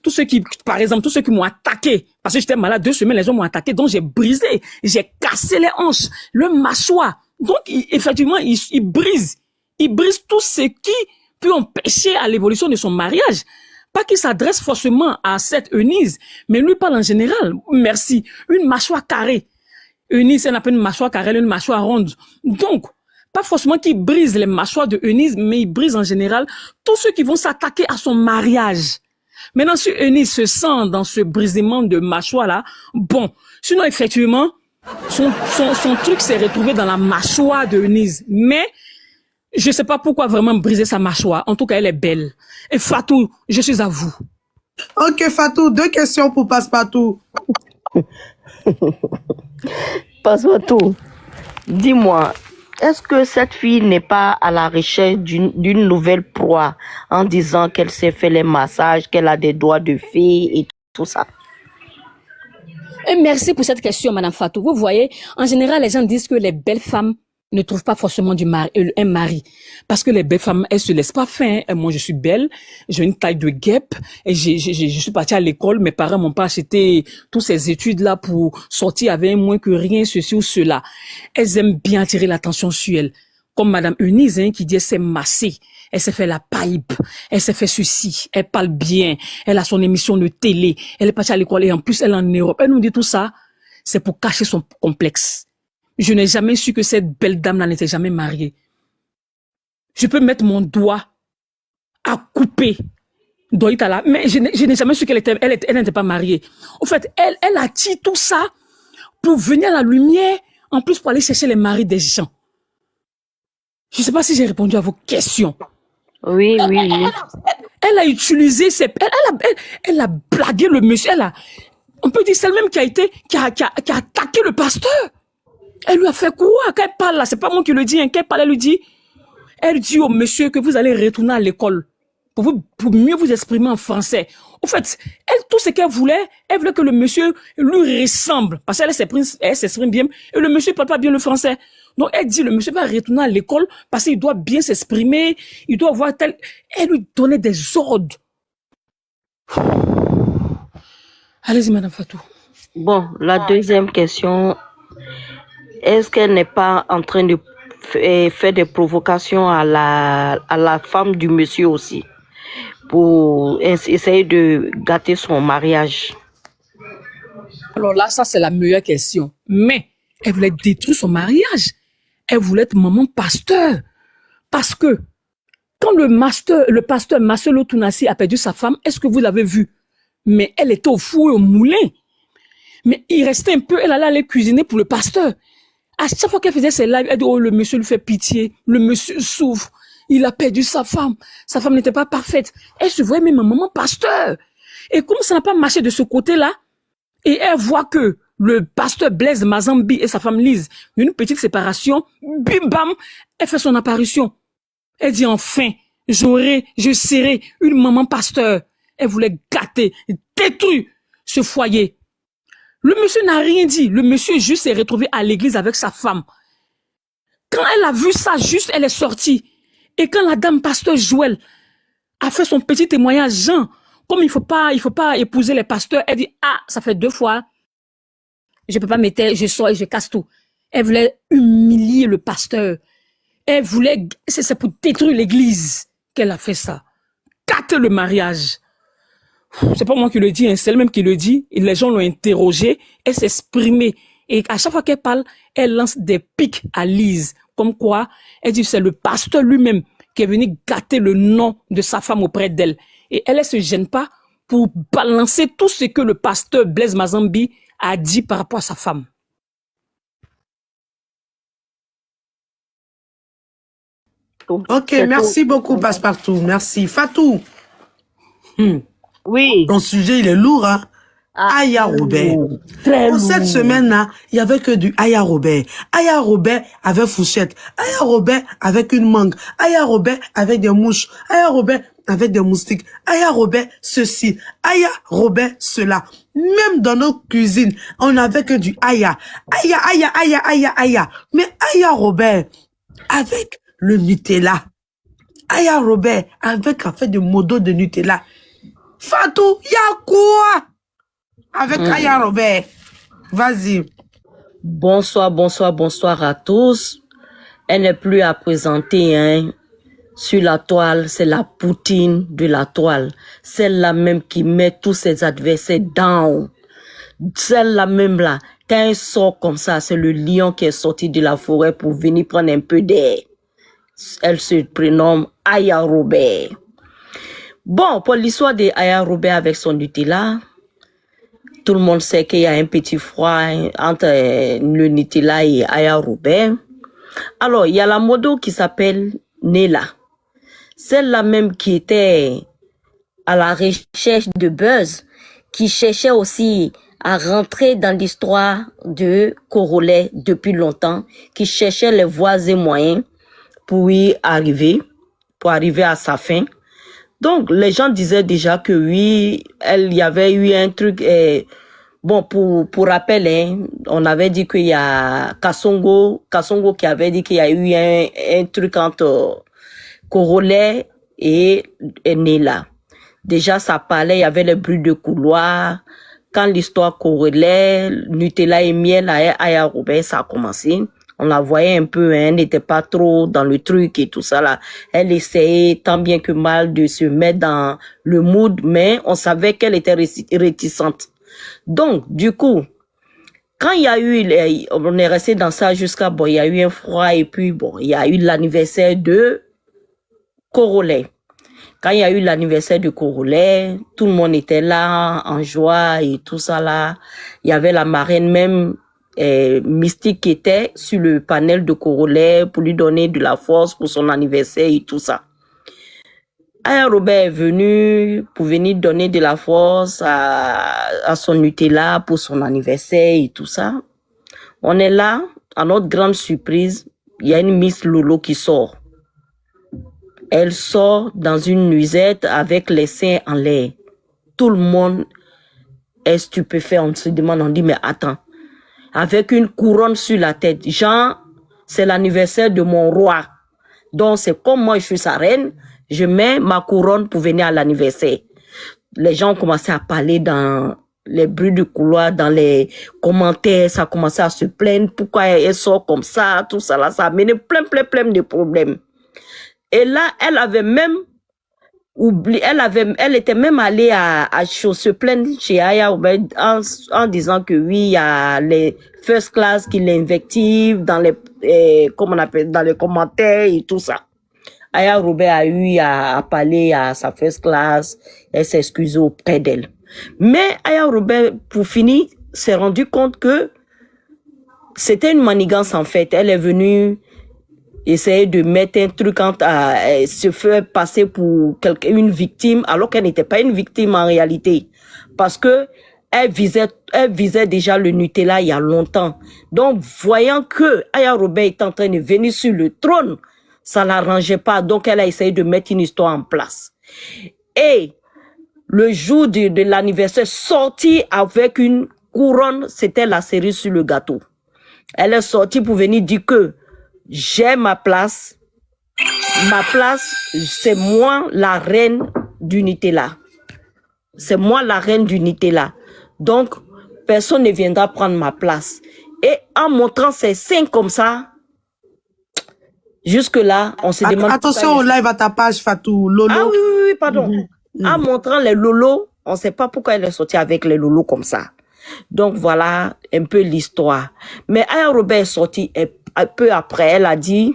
tous ceux qui, par exemple, tous ceux qui m'ont attaqué. Parce que j'étais malade 2 semaines, les gens m'ont attaqué, donc j'ai brisé, j'ai cassé les hanches, le mâchoire. Donc, effectivement, il brise tout ce qui peut empêcher à l'évolution de son mariage. Pas qu'il s'adresse forcément à cette Eunice, mais lui parle en général. Merci. Une mâchoire carrée. Eunice, elle appelle une mâchoire carrée, une mâchoire ronde. Donc, pas forcément qu'il brise les mâchoires de Eunice, mais il brise en général tous ceux qui vont s'attaquer à son mariage. Maintenant, si Eunice se sent dans ce brisement de mâchoire-là, bon. Sinon, effectivement, son truc s'est retrouvé dans la mâchoire de Eunice. Mais, je sais pas pourquoi vraiment briser sa mâchoire. En tout cas, elle est belle. Et Fatou, je suis à vous. Ok, Fatou, 2 questions pour Passepartout. Passepartout, dis-moi, est-ce que cette fille n'est pas à la recherche d'une nouvelle proie en disant qu'elle s'est fait les massages, qu'elle a des doigts de fée et tout ça? Et merci pour cette question, Madame Fatou. Vous voyez, en général, les gens disent que les belles femmes ne trouvent pas forcément un mari. Parce que les belles femmes, elles se laissent pas faire. Hein. Moi, je suis belle, j'ai une taille de guêpe, et je suis partie à l'école, mes parents m'ont pas acheté toutes ces études-là pour sortir avec moins que rien, ceci ou cela. Elles aiment bien attirer l'attention sur elles. Comme Madame Eunice, hein, qui dit, elle s'est massée, elle s'est fait la pipe, elle s'est fait ceci, elle parle bien, elle a son émission de télé, elle est partie à l'école et en plus, elle est en Europe. Elle nous dit tout ça, c'est pour cacher son complexe. Je n'ai jamais su que cette belle dame-là n'était jamais mariée. Je peux mettre mon doigt à couper Doïta là, mais je n'ai jamais su qu'elle n'était pas mariée. Au fait, elle a dit tout ça pour venir à la lumière, en plus pour aller chercher les maris des gens. Je ne sais pas si j'ai répondu à vos questions. Oui. Elle a utilisé elle a blagué le monsieur. On peut dire celle-même qui a attaqué le pasteur. Elle lui a fait quoi? Quand elle parle là, c'est pas moi qui le dis, hein. Quand elle parle, elle dit au monsieur que vous allez retourner à l'école pour mieux vous exprimer en français. Au fait, tout ce qu'elle voulait que le monsieur lui ressemble. Parce qu'elle s'exprime bien, et le monsieur parle pas bien le français. Donc, elle dit, le monsieur va retourner à l'école parce qu'il doit bien s'exprimer, il doit avoir tel... Elle lui donnait des ordres. Allez-y, Madame Fatou. Bon, la deuxième question, est-ce qu'elle n'est pas en train de faire des provocations à la femme du monsieur aussi pour essayer de gâter son mariage? Alors là, ça c'est la meilleure question. Mais elle voulait détruire son mariage. Elle voulait être maman pasteur. Parce que quand le pasteur Marcelo Tounassi a perdu sa femme, est-ce que vous l'avez vu? Mais elle était au four et au moulin. Mais il restait un peu, elle allait aller cuisiner pour le pasteur. À chaque fois qu'elle faisait ses lives, elle dit, oh, le monsieur lui fait pitié, le monsieur souffre, il a perdu sa femme n'était pas parfaite. Elle se voyait même maman pasteur. Et comme ça n'a pas marché de ce côté-là, et elle voit que le pasteur Blaise Mazambi et sa femme Lise, une petite séparation, bim bam, elle fait son apparition. Elle dit enfin, je serai une maman pasteur. Elle voulait gâter, détruire ce foyer. Le monsieur n'a rien dit. Le monsieur juste s'est retrouvé à l'église avec sa femme. Quand elle a vu ça, juste, elle est sortie. Et quand la dame pasteur Joël a fait son petit témoignage, Jean, comme il faut pas épouser les pasteurs, elle dit, ah, ça fait 2 fois. Je peux pas m'éteindre, je sors et je casse tout. Elle voulait humilier le pasteur. Elle voulait, c'est pour détruire l'église qu'elle a fait ça. Gâter le mariage. C'est pas moi qui le dis, hein, c'est elle-même qui le dit. Et les gens l'ont interrogée, elle s'est exprimée. Et à chaque fois qu'elle parle, elle lance des pics à Lise. Comme quoi, elle dit c'est le pasteur lui-même qui est venu gâter le nom de sa femme auprès d'elle. Et elle se gêne pas pour balancer tout ce que le pasteur Blaise Mazambi a dit par rapport à sa femme. Ok, merci beaucoup, Passepartout. Merci. Fatou. Oui. Ton sujet, il est lourd, hein. Aya Robert. Très Pour cette lourd. semaine-là, il y avait que du Aya Robert. Aya Robert avec fourchette. Aya Robert avec une mangue. Aya Robert avec des mouches. Aya Robert avec des moustiques. Aya Robert ceci. Aya Robert cela. Même dans nos cuisines, on n'avait que du Aya. Aya, Aya, Aya, Aya, Aya. Mais Aya Robert avec le Nutella. Aya Robert avec un fait de modo de Nutella. Fatou, y'a quoi avec Aya Robert? Vas-y. Bonsoir, bonsoir, bonsoir à tous. Elle n'est plus à présenter, hein. Sur la toile, c'est la poutine de la toile. Celle-là même qui met tous ses adversaires down. Celle-là même là, quand elle sort comme ça, c'est le lion qui est sorti de la forêt pour venir prendre un peu d'air. Elle se prénomme Aya Robert. Bon, pour l'histoire de Aya Robert avec son Nutella, tout le monde sait qu'il y a un petit froid entre le Nutella et Aya Robert. Alors, il y a la modo qui s'appelle Nela. Celle-là même qui était à la recherche de buzz, qui cherchait aussi à rentrer dans l'histoire de Corolet depuis longtemps, qui cherchait les voies et moyens pour y arriver, pour arriver à sa fin. Donc, les gens disaient déjà que oui, il y avait eu un truc, bon, pour rappel, hein, on avait dit qu'il y a Kassongo qui avait dit qu'il y a eu un truc entre Corolet et Nela. Déjà, ça parlait, il y avait les bruits de couloir. Quand l'histoire Corolet, Nutella et miel à Aya Robert, ça a commencé. On la voyait un peu, hein, elle n'était pas trop dans le truc et tout ça là. Elle essayait tant bien que mal de se mettre dans le mood, mais on savait qu'elle était réticente. Donc, du coup, quand il y a eu, on est resté dans ça jusqu'à, bon, il y a eu un froid et puis, bon, il y a eu l'anniversaire de Corolet. Quand il y a eu l'anniversaire de Corolet, tout le monde était là, en joie et tout ça là. Il y avait la marraine même, Mystique qui était sur le panel de Corolet pour lui donner de la force pour son anniversaire et tout ça. Aya Robert est venu pour venir donner de la force à son Nutella pour son anniversaire et tout ça. On est là, à notre grande surprise, il y a une Miss Lolo qui sort. Elle sort dans une nuisette avec les seins en l'air. Tout le monde est stupéfait, on se demande, on dit mais attends. Avec une couronne sur la tête. Genre, c'est l'anniversaire de mon roi. Donc, c'est comme moi, je suis sa reine, je mets ma couronne pour venir à l'anniversaire. Les gens ont commencé à parler dans les bruits du couloir, dans les commentaires, ça a commencé à se plaindre. Pourquoi elle sort comme ça, tout ça là, ça a mené plein de problèmes. Et là, elle avait même oublié, elle était même allée à se plaindre chez Aya en disant que oui, il y a les first class qui l'invectivent dans les, comment on appelle, dans les commentaires et tout ça. Aya Robert a eu à parler à sa first class, elle s'est excusée auprès d'elle. Mais Aya Robert, pour finir, s'est rendu compte que c'était une manigance en fait. Elle est venue essayer de mettre un truc se faire passer pour une victime alors qu'elle n'était pas une victime en réalité. Parce que elle visait déjà le Nutella il y a longtemps. Donc, voyant que Aya Robert est en train de venir sur le trône, ça l'arrangeait pas. Donc, elle a essayé de mettre une histoire en place. Et le jour de l'anniversaire, sorti avec une couronne, c'était la cerise sur le gâteau. Elle est sortie pour venir dire que j'ai ma place. Ma place, c'est moi la reine du Nutella. C'est moi la reine du Nutella. Donc, personne ne viendra prendre ma place. Et en montrant ses seins comme ça, jusque-là, on se demande... Attention au live à ta page, Fatou. Lolo. Ah oui, pardon. En montrant les lolos, on ne sait pas pourquoi elle est sortie avec les lolos comme ça. Donc, voilà un peu l'histoire. Mais Aya Robert est sortie un peu après, elle a dit,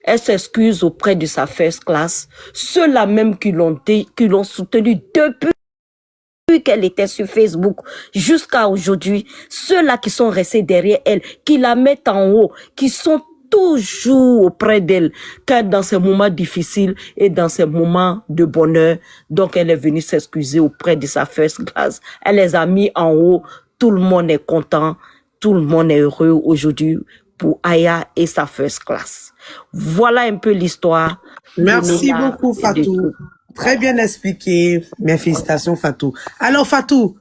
elle s'excuse auprès de sa first class, ceux-là même qui l'ont soutenue depuis qu'elle était sur Facebook jusqu'à aujourd'hui, ceux-là qui sont restés derrière elle, qui la mettent en haut, qui sont toujours auprès d'elle, quand dans ces moments difficiles et dans ces moments de bonheur. Donc, elle est venue s'excuser auprès de sa first class. Elle les a mis en haut. Tout le monde est content. Tout le monde est heureux aujourd'hui pour Aya et sa first class. Voilà un peu l'histoire. Merci beaucoup, Fatou. Très bien expliqué. Mes félicitations, Fatou. Alors, Fatou,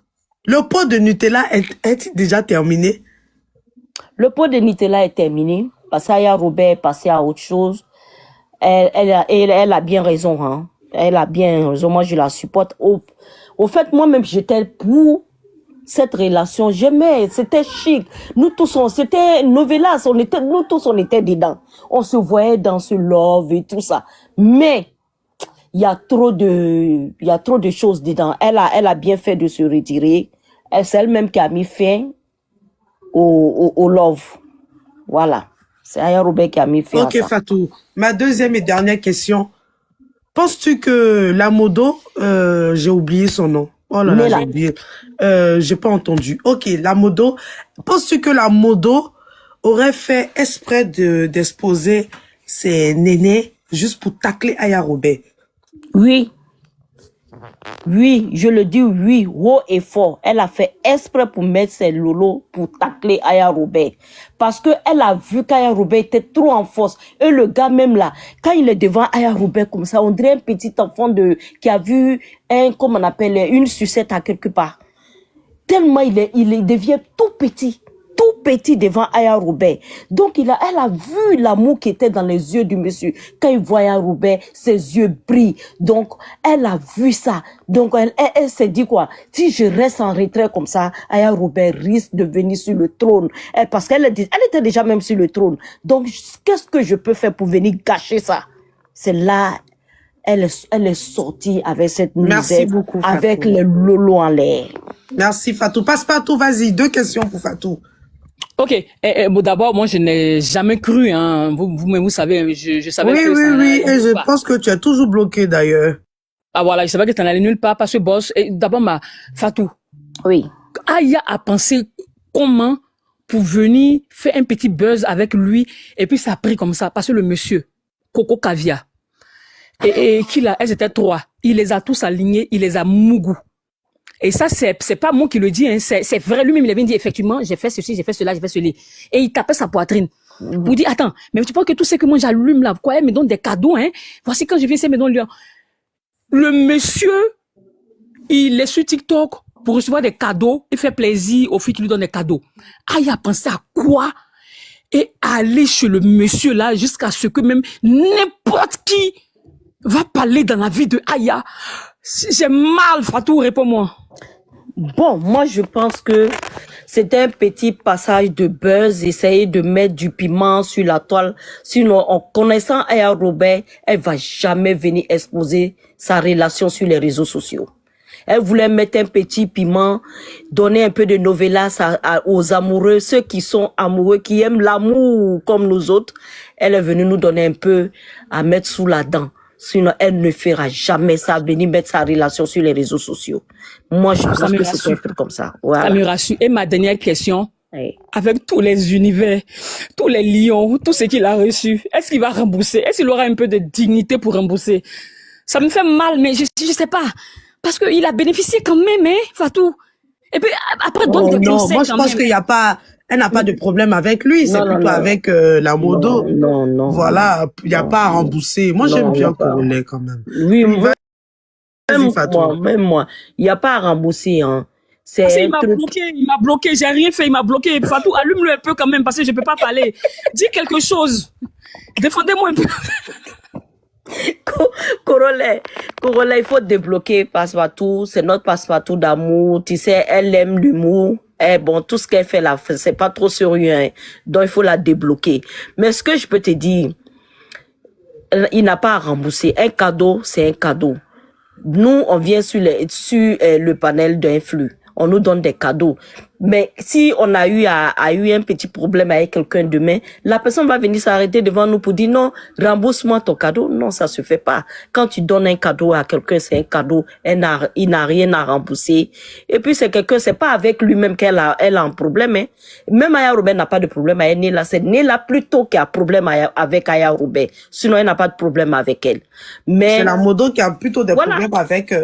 le pot de Nutella est déjà terminé? Le pot de Nutella est terminé. Parce qu'Aya Robert est passé à autre chose. Elle a bien raison, hein. Elle a bien raison. Moi, je la supporte. Au fait, moi-même, j'étais pour cette relation. J'aimais, c'était chic. Nous tous, c'était novelas. Nous tous, on était dedans. On se voyait dans ce love et tout ça. Mais, il y a trop de choses dedans. Elle a bien fait de se retirer. C'est elle-même qui a mis fin au love. Voilà. C'est Aya Robert qui a mis fin à ça. Ok, Fatou. Ma deuxième et dernière question. Penses-tu que la Modo, j'ai oublié son nom. Oh là là, j'ai oublié. J'ai pas entendu. Ok, la Modo. Penses-tu que la Modo aurait fait exprès d'exposer ses nénés juste pour tacler Aya Robert? Oui. Oui, je le dis oui, haut et fort. Elle a fait exprès pour mettre ses lolos pour tacler Aya Robert. Parce que elle a vu qu'Aya Robert était trop en force. Et le gars même là, quand il est devant Aya Robert comme ça, on dirait un petit enfant qui a vu comment on appelle, une sucette à quelque part. Tellement il devient tout petit devant Aya Robert. Donc elle a vu l'amour qui était dans les yeux du monsieur. Quand il voit Aya Robert, ses yeux brillent. Donc elle a vu ça. Donc elle s'est dit quoi? Si je reste en retrait comme ça, Aya Robert risque de venir sur le trône. Parce qu'elle était déjà même sur le trône. Donc qu'est-ce que je peux faire pour venir gâcher ça? C'est là, elle est sortie avec cette misère, beaucoup, avec Fatou. les lolos en l'air. Merci, Fatou. Passe-Partout, vas-y. 2 questions pour Fatou. Ok, bon, d'abord, moi, je n'ai jamais cru, hein. Vous-même, vous savez, je savais Oui, que ça oui, n'allait et je nulle part. pense que tu es toujours bloqué d'ailleurs. Ah, voilà, je savais que ça n'allait nulle part parce que, boss, d'abord, Fatou, Oui. Aya a pensé comment pour venir faire un petit buzz avec lui, et puis ça a pris comme ça, parce que le monsieur, Coco Cavia, et elles étaient 3, il les a tous alignés, il les a mougou. Et ça, c'est pas moi qui le dis, hein, c'est vrai, lui-même, il avait dit, effectivement, j'ai fait ceci, j'ai fait cela, j'ai fait cela. Et il tapait sa poitrine. Pour dire, attends, mais tu penses que tout ce que moi j'allume là, quoi, elle me donne des cadeaux, hein. Voici quand je viens, c'est me donne lui. Le monsieur, il est sur TikTok pour recevoir des cadeaux, il fait plaisir aux filles qui lui donnent des cadeaux. Ah, il a pensé à quoi? Et aller chez le monsieur là, jusqu'à ce que même n'importe qui va parler dans la vie de Aya. J'ai mal, Fatou, réponds-moi. Bon, moi, je pense que c'était un petit passage de buzz, essayer de mettre du piment sur la toile. Sinon, en connaissant Aya Robert, elle va jamais venir exposer sa relation sur les réseaux sociaux. Elle voulait mettre un petit piment, donner un peu de novelas aux amoureux, ceux qui sont amoureux, qui aiment l'amour comme nous autres. Elle est venue nous donner un peu à mettre sous la dent. Sinon, elle ne fera jamais ça, venir mettre sa relation sur les réseaux sociaux. Moi, je pense que c'est un truc comme ça. Voilà. Ça me rassure. Et ma dernière question, oui. Avec tous les univers, tous les lions, tout ce qu'il a reçu, est-ce qu'il va rembourser? Est-ce qu'il aura un peu de dignité pour rembourser? Ça me fait mal, mais je sais pas. Parce qu'il a bénéficié quand même, hein, Fatou. Et puis, après, donne des conseils. Moi, je pense qu'il n'y a pas, elle n'a pas de problème avec lui, c'est plutôt avec la Modo. Non. Voilà, il n'y a pas à rembourser. Moi, j'aime bien Coronet quand même. Oui, même moi, il n'y a pas à rembourser, hein. Il m'a bloqué, j'ai rien fait, il m'a bloqué. Fatou, allume-le un peu quand même, parce que je peux pas parler. Dis quelque chose. Défendez-moi un peu. Coronet, il faut débloquer Passe-Partout, c'est notre Passe-Partout d'amour, tu sais, elle aime l'humour, bon, tout ce qu'elle fait là, c'est pas trop sérieux, hein. Donc il faut la débloquer. Mais ce que je peux te dire, il n'a pas à rembourser. Un cadeau, c'est un cadeau. Nous, on vient sur le panel d'un flux. On nous donne des cadeaux. Mais si on a eu un petit problème avec quelqu'un demain, la personne va venir s'arrêter devant nous pour dire non, rembourse-moi ton cadeau. Non, ça se fait pas. Quand tu donnes un cadeau à quelqu'un, c'est un cadeau. Il n'a rien à rembourser. Et puis c'est quelqu'un, c'est pas avec lui-même elle a un problème. Hein. Même Aya Robert n'a pas de problème avec Nela. C'est Nela plutôt qui a problème avec Aya Robert. Sinon, elle n'a pas de problème avec elle. Mais c'est la Modo qui a plutôt des problèmes avec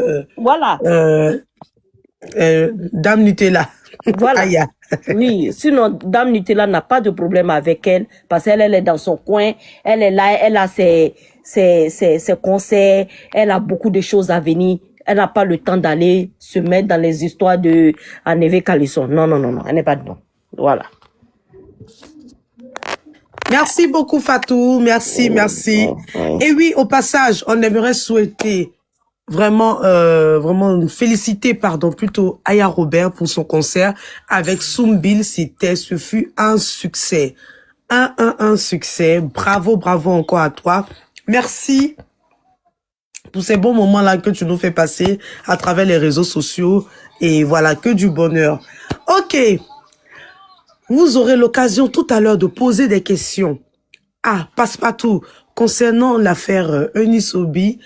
Dame Nutella. Voilà. Aya. Oui, sinon, Dame Nutella n'a pas de problème avec elle parce qu'elle est dans son coin, elle est là, elle a ses concerts, elle a beaucoup de choses à venir. Elle n'a pas le temps d'aller se mettre dans les histoires de Aneve Calisson. Non, elle n'est pas dedans. Voilà. Merci beaucoup Fatou, merci. Et oui, au passage, on aimerait souhaiter vraiment féliciter plutôt Aya Robert pour son concert avec Soumbil. Ce fut un succès, un succès. Bravo encore à toi. Merci pour ces bons moments là que tu nous fais passer à travers les réseaux sociaux et voilà, que du bonheur. Ok. Vous aurez l'occasion tout à l'heure de poser des questions. Passepartout, concernant l'affaire Eunice Obi,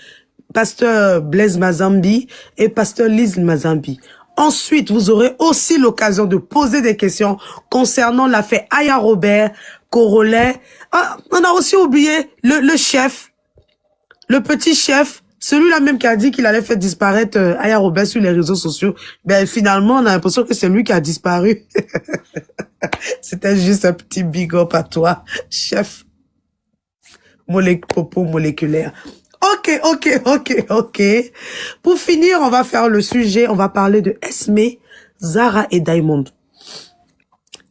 pasteur Blaise Mazambi et pasteur Lise Mazambi. Ensuite, vous aurez aussi l'occasion de poser des questions concernant l'affaire Aya Robert, Corolet. On a aussi oublié le chef, le petit chef, celui-là même qui a dit qu'il allait faire disparaître Aya Robert sur les réseaux sociaux. Ben finalement, on a l'impression que c'est lui qui a disparu. C'était juste un petit big up à toi, chef. Propos moléculaires. Ok. Pour finir, on va faire le sujet, on va parler de Esme, Zara et Diamond.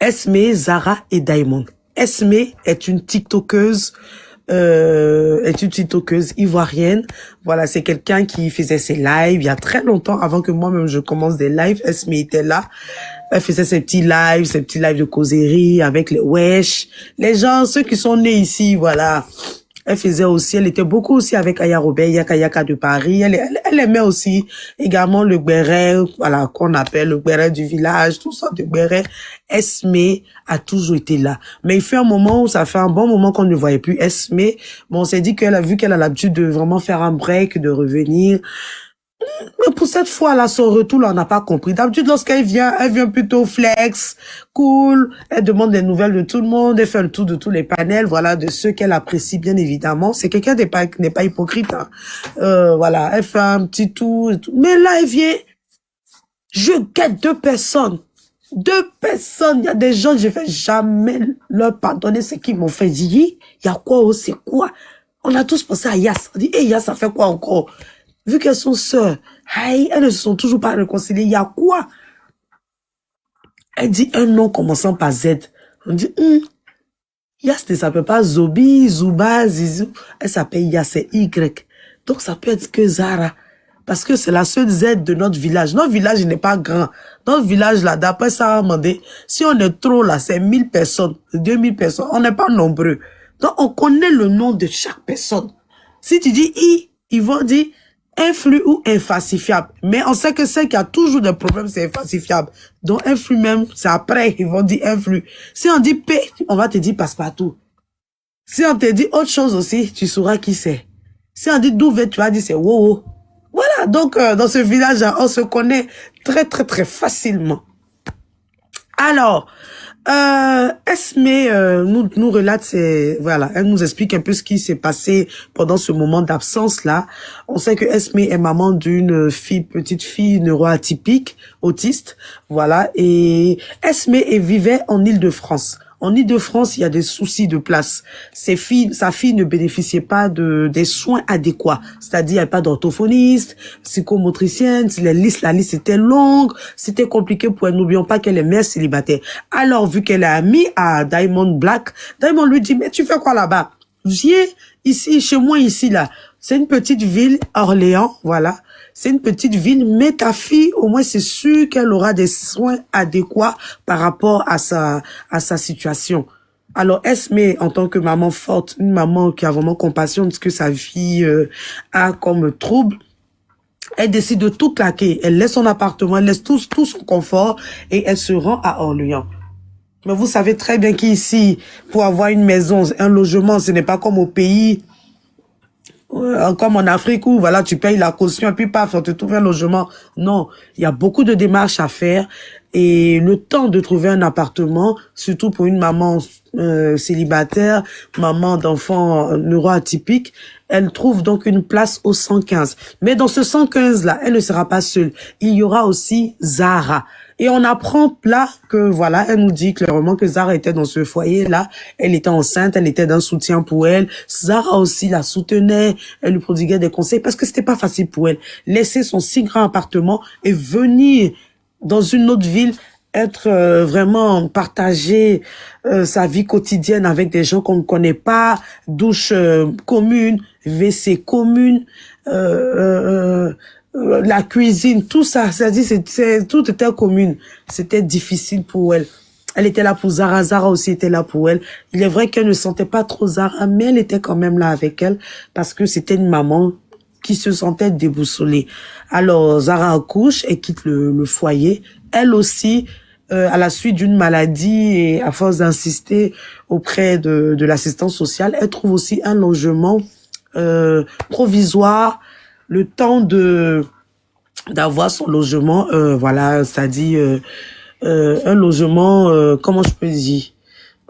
Esme, Zara et Diamond. Esme est une TikTokeuse, ivoirienne. Voilà, c'est quelqu'un qui faisait ses lives il y a très longtemps, avant que moi-même je commence des lives. Esme était là. Elle faisait ses petits lives de causerie avec les wesh. Les gens, ceux qui sont nés ici, voilà. Elle était beaucoup aussi avec Aya Robert, Yaka de Paris. Elle aimait aussi également le béret, voilà, qu'on appelle le béret du village, tout ça de béret. Esme a toujours été là. Mais il fait un moment où ça fait un bon moment qu'on ne voyait plus Esme. Bon, on s'est dit vu qu'elle a l'habitude de vraiment faire un break, de revenir. Mais pour cette fois-là, son retour, là, on n'a pas compris. D'habitude, lorsqu'elle vient, elle vient plutôt flex, cool, elle demande des nouvelles de tout le monde, elle fait le tour de tous les panels, voilà, de ceux qu'elle apprécie, bien évidemment. C'est quelqu'un qui n'est pas hypocrite, hein. Voilà, elle fait un petit tour et tout. Mais là, elle vient, je guette deux personnes. Il y a des gens, je vais jamais leur pardonner ce qu'ils m'ont fait. Dire, il y a quoi, oh, c'est quoi? On a tous pensé à Yass. On dit, Yass, ça fait quoi encore? Vu qu'elles sont sœurs, elles ne se sont toujours pas réconciliées. Il y a quoi? Elle dit un nom commençant par Z. On dit, Yass ne s'appelle pas Zobi, Zuba, Zizou. Elle s'appelle Yass, c'est Y. Donc ça peut être que Zara. Parce que c'est la seule Z de notre village. Notre village n'est pas grand. Notre village, là, d'après ça, demandé, si on est trop là, c'est 1000 personnes, 2000 personnes. On n'est pas nombreux. Donc on connaît le nom de chaque personne. Si tu dis I, ils vont dire influx ou infalsifiable. Mais on sait que celle qui a toujours des problèmes, c'est infalsifiable. Donc, influx même, c'est après, ils vont dire influx. Si on dit P, on va te dire Passepartout. Si on te dit autre chose aussi, tu sauras qui c'est. Si on dit Douvet, tu vas dire c'est Wow. Voilà, donc, dans ce village, on se connaît très, très, très facilement. Alors, Esme nous relate, voilà, elle nous explique un peu ce qui s'est passé pendant ce moment d'absence là. On sait que Esme est maman d'une petite fille neuroatypique, autiste, voilà, et Esme vivait en Île-de-France. En Île-de-France, il y a des soucis de place. Sa fille ne bénéficiait pas des soins adéquats. C'est-à-dire, il n'y avait pas d'orthophoniste, psychomotricienne, la liste était longue, c'était compliqué pour elle. N'oublions pas qu'elle est mère célibataire. Alors, vu qu'elle est amie à Diamond Black, Diamond lui dit, mais tu fais quoi là-bas? Viens ici, chez moi ici, là. C'est une petite ville, Orléans, voilà. C'est une petite ville, mais ta fille, au moins, c'est sûr qu'elle aura des soins adéquats par rapport à sa situation. Alors, Esme, en tant que maman forte, une maman qui a vraiment compassion de ce que sa fille a comme trouble, Elle décide de tout claquer. Elle laisse son appartement, elle laisse tout son confort et elle se rend à Orléans. Mais vous savez très bien qu'ici, pour avoir une maison, un logement, ce n'est pas comme au pays, comme en Afrique où voilà, tu payes la caution et puis paf, on te trouve un logement. Non, il y a beaucoup de démarches à faire et le temps de trouver un appartement, surtout pour une maman célibataire, maman d'enfants neuroatypiques, elle trouve donc une place au 115. Mais dans ce 115 là, elle ne sera pas seule. Il y aura aussi Zara. Et on apprend là que voilà, elle nous dit clairement que Zara était dans ce foyer-là, elle était enceinte, elle était d'un soutien pour elle. Zara aussi la soutenait, elle lui prodiguait des conseils parce que c'était pas facile pour elle. Laisser son si grand appartement et venir dans une autre ville, être vraiment partager sa vie quotidienne avec des gens qu'on ne connaît pas, douche commune, WC commune, la cuisine, tout ça, c'est-à-dire tout était commune. C'était difficile pour elle. Elle était là pour Zara, Zara aussi était là pour elle. Il est vrai qu'elle ne sentait pas trop Zara, mais elle était quand même là avec elle parce que c'était une maman qui se sentait déboussolée. Alors Zara accouche et quitte le foyer. Elle aussi, à la suite d'une maladie et à force d'insister auprès de l'assistance sociale, elle trouve aussi un logement provisoire, le temps d'avoir son logement, voilà, c'est-à-dire un logement, comment je peux dire,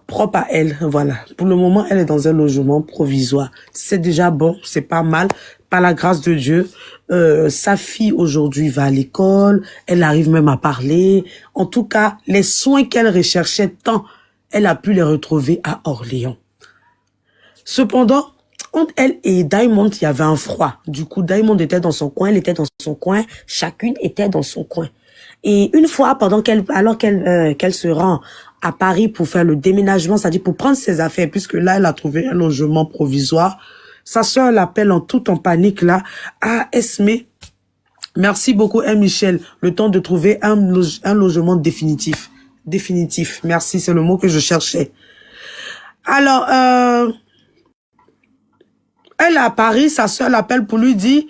propre à elle, voilà. Pour le moment, elle est dans un logement provisoire. C'est déjà bon, c'est pas mal. Par la grâce de Dieu, sa fille aujourd'hui va à l'école, elle arrive même à parler. En tout cas, les soins qu'elle recherchait tant, elle a pu les retrouver à Orléans. Cependant, entre elle et Diamond, il y avait un froid. Du coup, Diamond était dans son coin, elle était dans son coin, chacune était dans son coin. Et une fois, alors qu'elle se rend à Paris pour faire le déménagement, c'est-à-dire pour prendre ses affaires, puisque là, elle a trouvé un logement provisoire, sa sœur l'appelle en panique là, ah, Esme, merci beaucoup, Michel, le temps de trouver un logement définitif. Définitif, merci, c'est le mot que je cherchais. Alors, elle est à Paris, sa sœur l'appelle pour lui dire,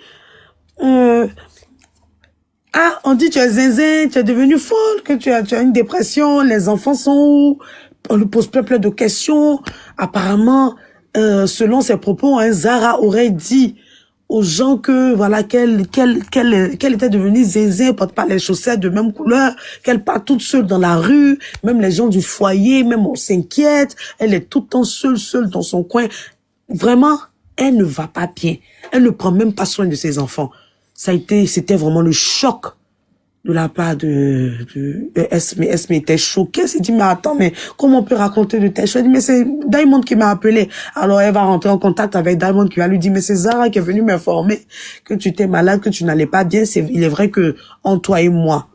ah, on dit tu es zinzin, tu es devenue folle, que tu as une dépression, les enfants sont où? On lui pose plein de questions. Apparemment, selon ses propos, Zara aurait dit aux gens que voilà qu'elle était devenue zinzin, porte pas les chaussettes de même couleur, qu'elle part toute seule dans la rue, même les gens du foyer, même on s'inquiète, elle est tout le temps seule dans son coin. Vraiment, elle ne va pas bien. Elle ne prend même pas soin de ses enfants. C'était vraiment le choc de la part de Esme. Esme était choquée. Elle s'est dit, mais attends, mais comment on peut raconter de telles choses? Elle dit, mais c'est Diamond qui m'a appelé. Alors, elle va rentrer en contact avec Diamond qui va lui dire, mais c'est Zara qui est venue m'informer que tu étais malade, que tu n'allais pas bien. Il est vrai que, entre toi et moi,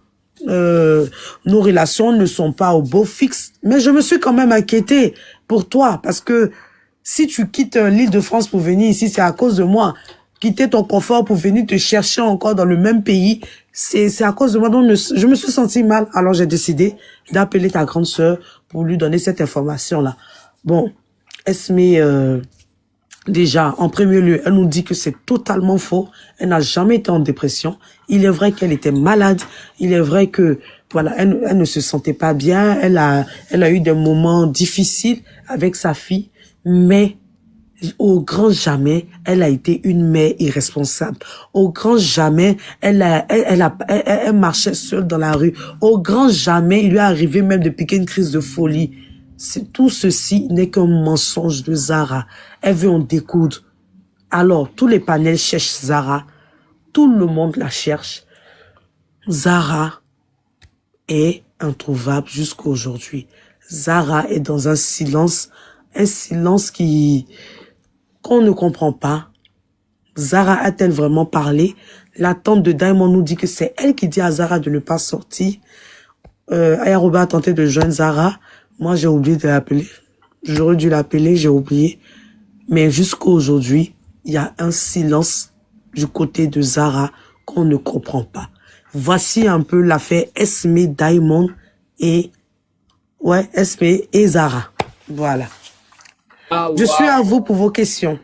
nos relations ne sont pas au beau fixe. Mais je me suis quand même inquiétée pour toi parce que si tu quittes l'île de France pour venir ici, c'est à cause de moi. Quitter ton confort pour venir te chercher encore dans le même pays, c'est à cause de moi. Donc, je me suis sentie mal. Alors, j'ai décidé d'appeler ta grande sœur pour lui donner cette information-là. Bon, Esme, déjà, en premier lieu, elle nous dit que c'est totalement faux. Elle n'a jamais été en dépression. Il est vrai qu'elle était malade. Il est vrai que, voilà, elle ne se sentait pas bien. Elle a eu des moments difficiles avec sa fille, mais au grand jamais, elle a été une mère irresponsable. Au grand jamais, elle marchait seule dans la rue. Au grand jamais, il lui est arrivé même de piquer une crise de folie. Tout ceci n'est qu'un mensonge de Zara. Elle veut en découdre. Alors, tous les panels cherchent Zara. Tout le monde la cherche. Zara est introuvable jusqu'à aujourd'hui. Zara est dans un silence qu'on ne comprend pas. Zara a-t-elle vraiment parlé? La tante de Diamond nous dit que c'est elle qui dit à Zara de ne pas sortir. Aya Robert a tenté de joindre Zara. Moi, j'ai oublié de l'appeler. J'aurais dû l'appeler, j'ai oublié. Mais jusqu'à aujourd'hui, il y a un silence du côté de Zara qu'on ne comprend pas. Voici un peu l'affaire Esme, Diamond et Zara. Voilà. Je suis à vous pour vos questions.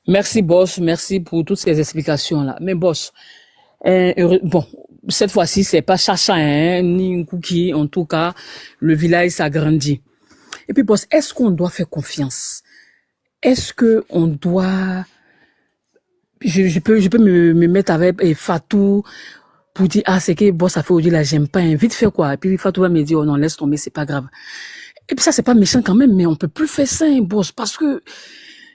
Merci, boss. Merci pour toutes ces explications-là. Mais, boss, Bon, cette fois-ci, c'est pas Chacha, hein, ni Cookie. En tout cas, le village s'agrandit. Et puis, boss, est-ce qu'on doit faire confiance? Est-ce que on doit, je peux me mettre avec Fatou pour dire, ah, c'est que boss, ça fait aujourd'hui là, j'aime pas, hein, vite fait quoi. Et puis Fatou va me dire, oh non, laisse tomber, c'est pas grave. Et puis ça, c'est pas méchant quand même, mais on peut plus faire ça, hein, boss, parce que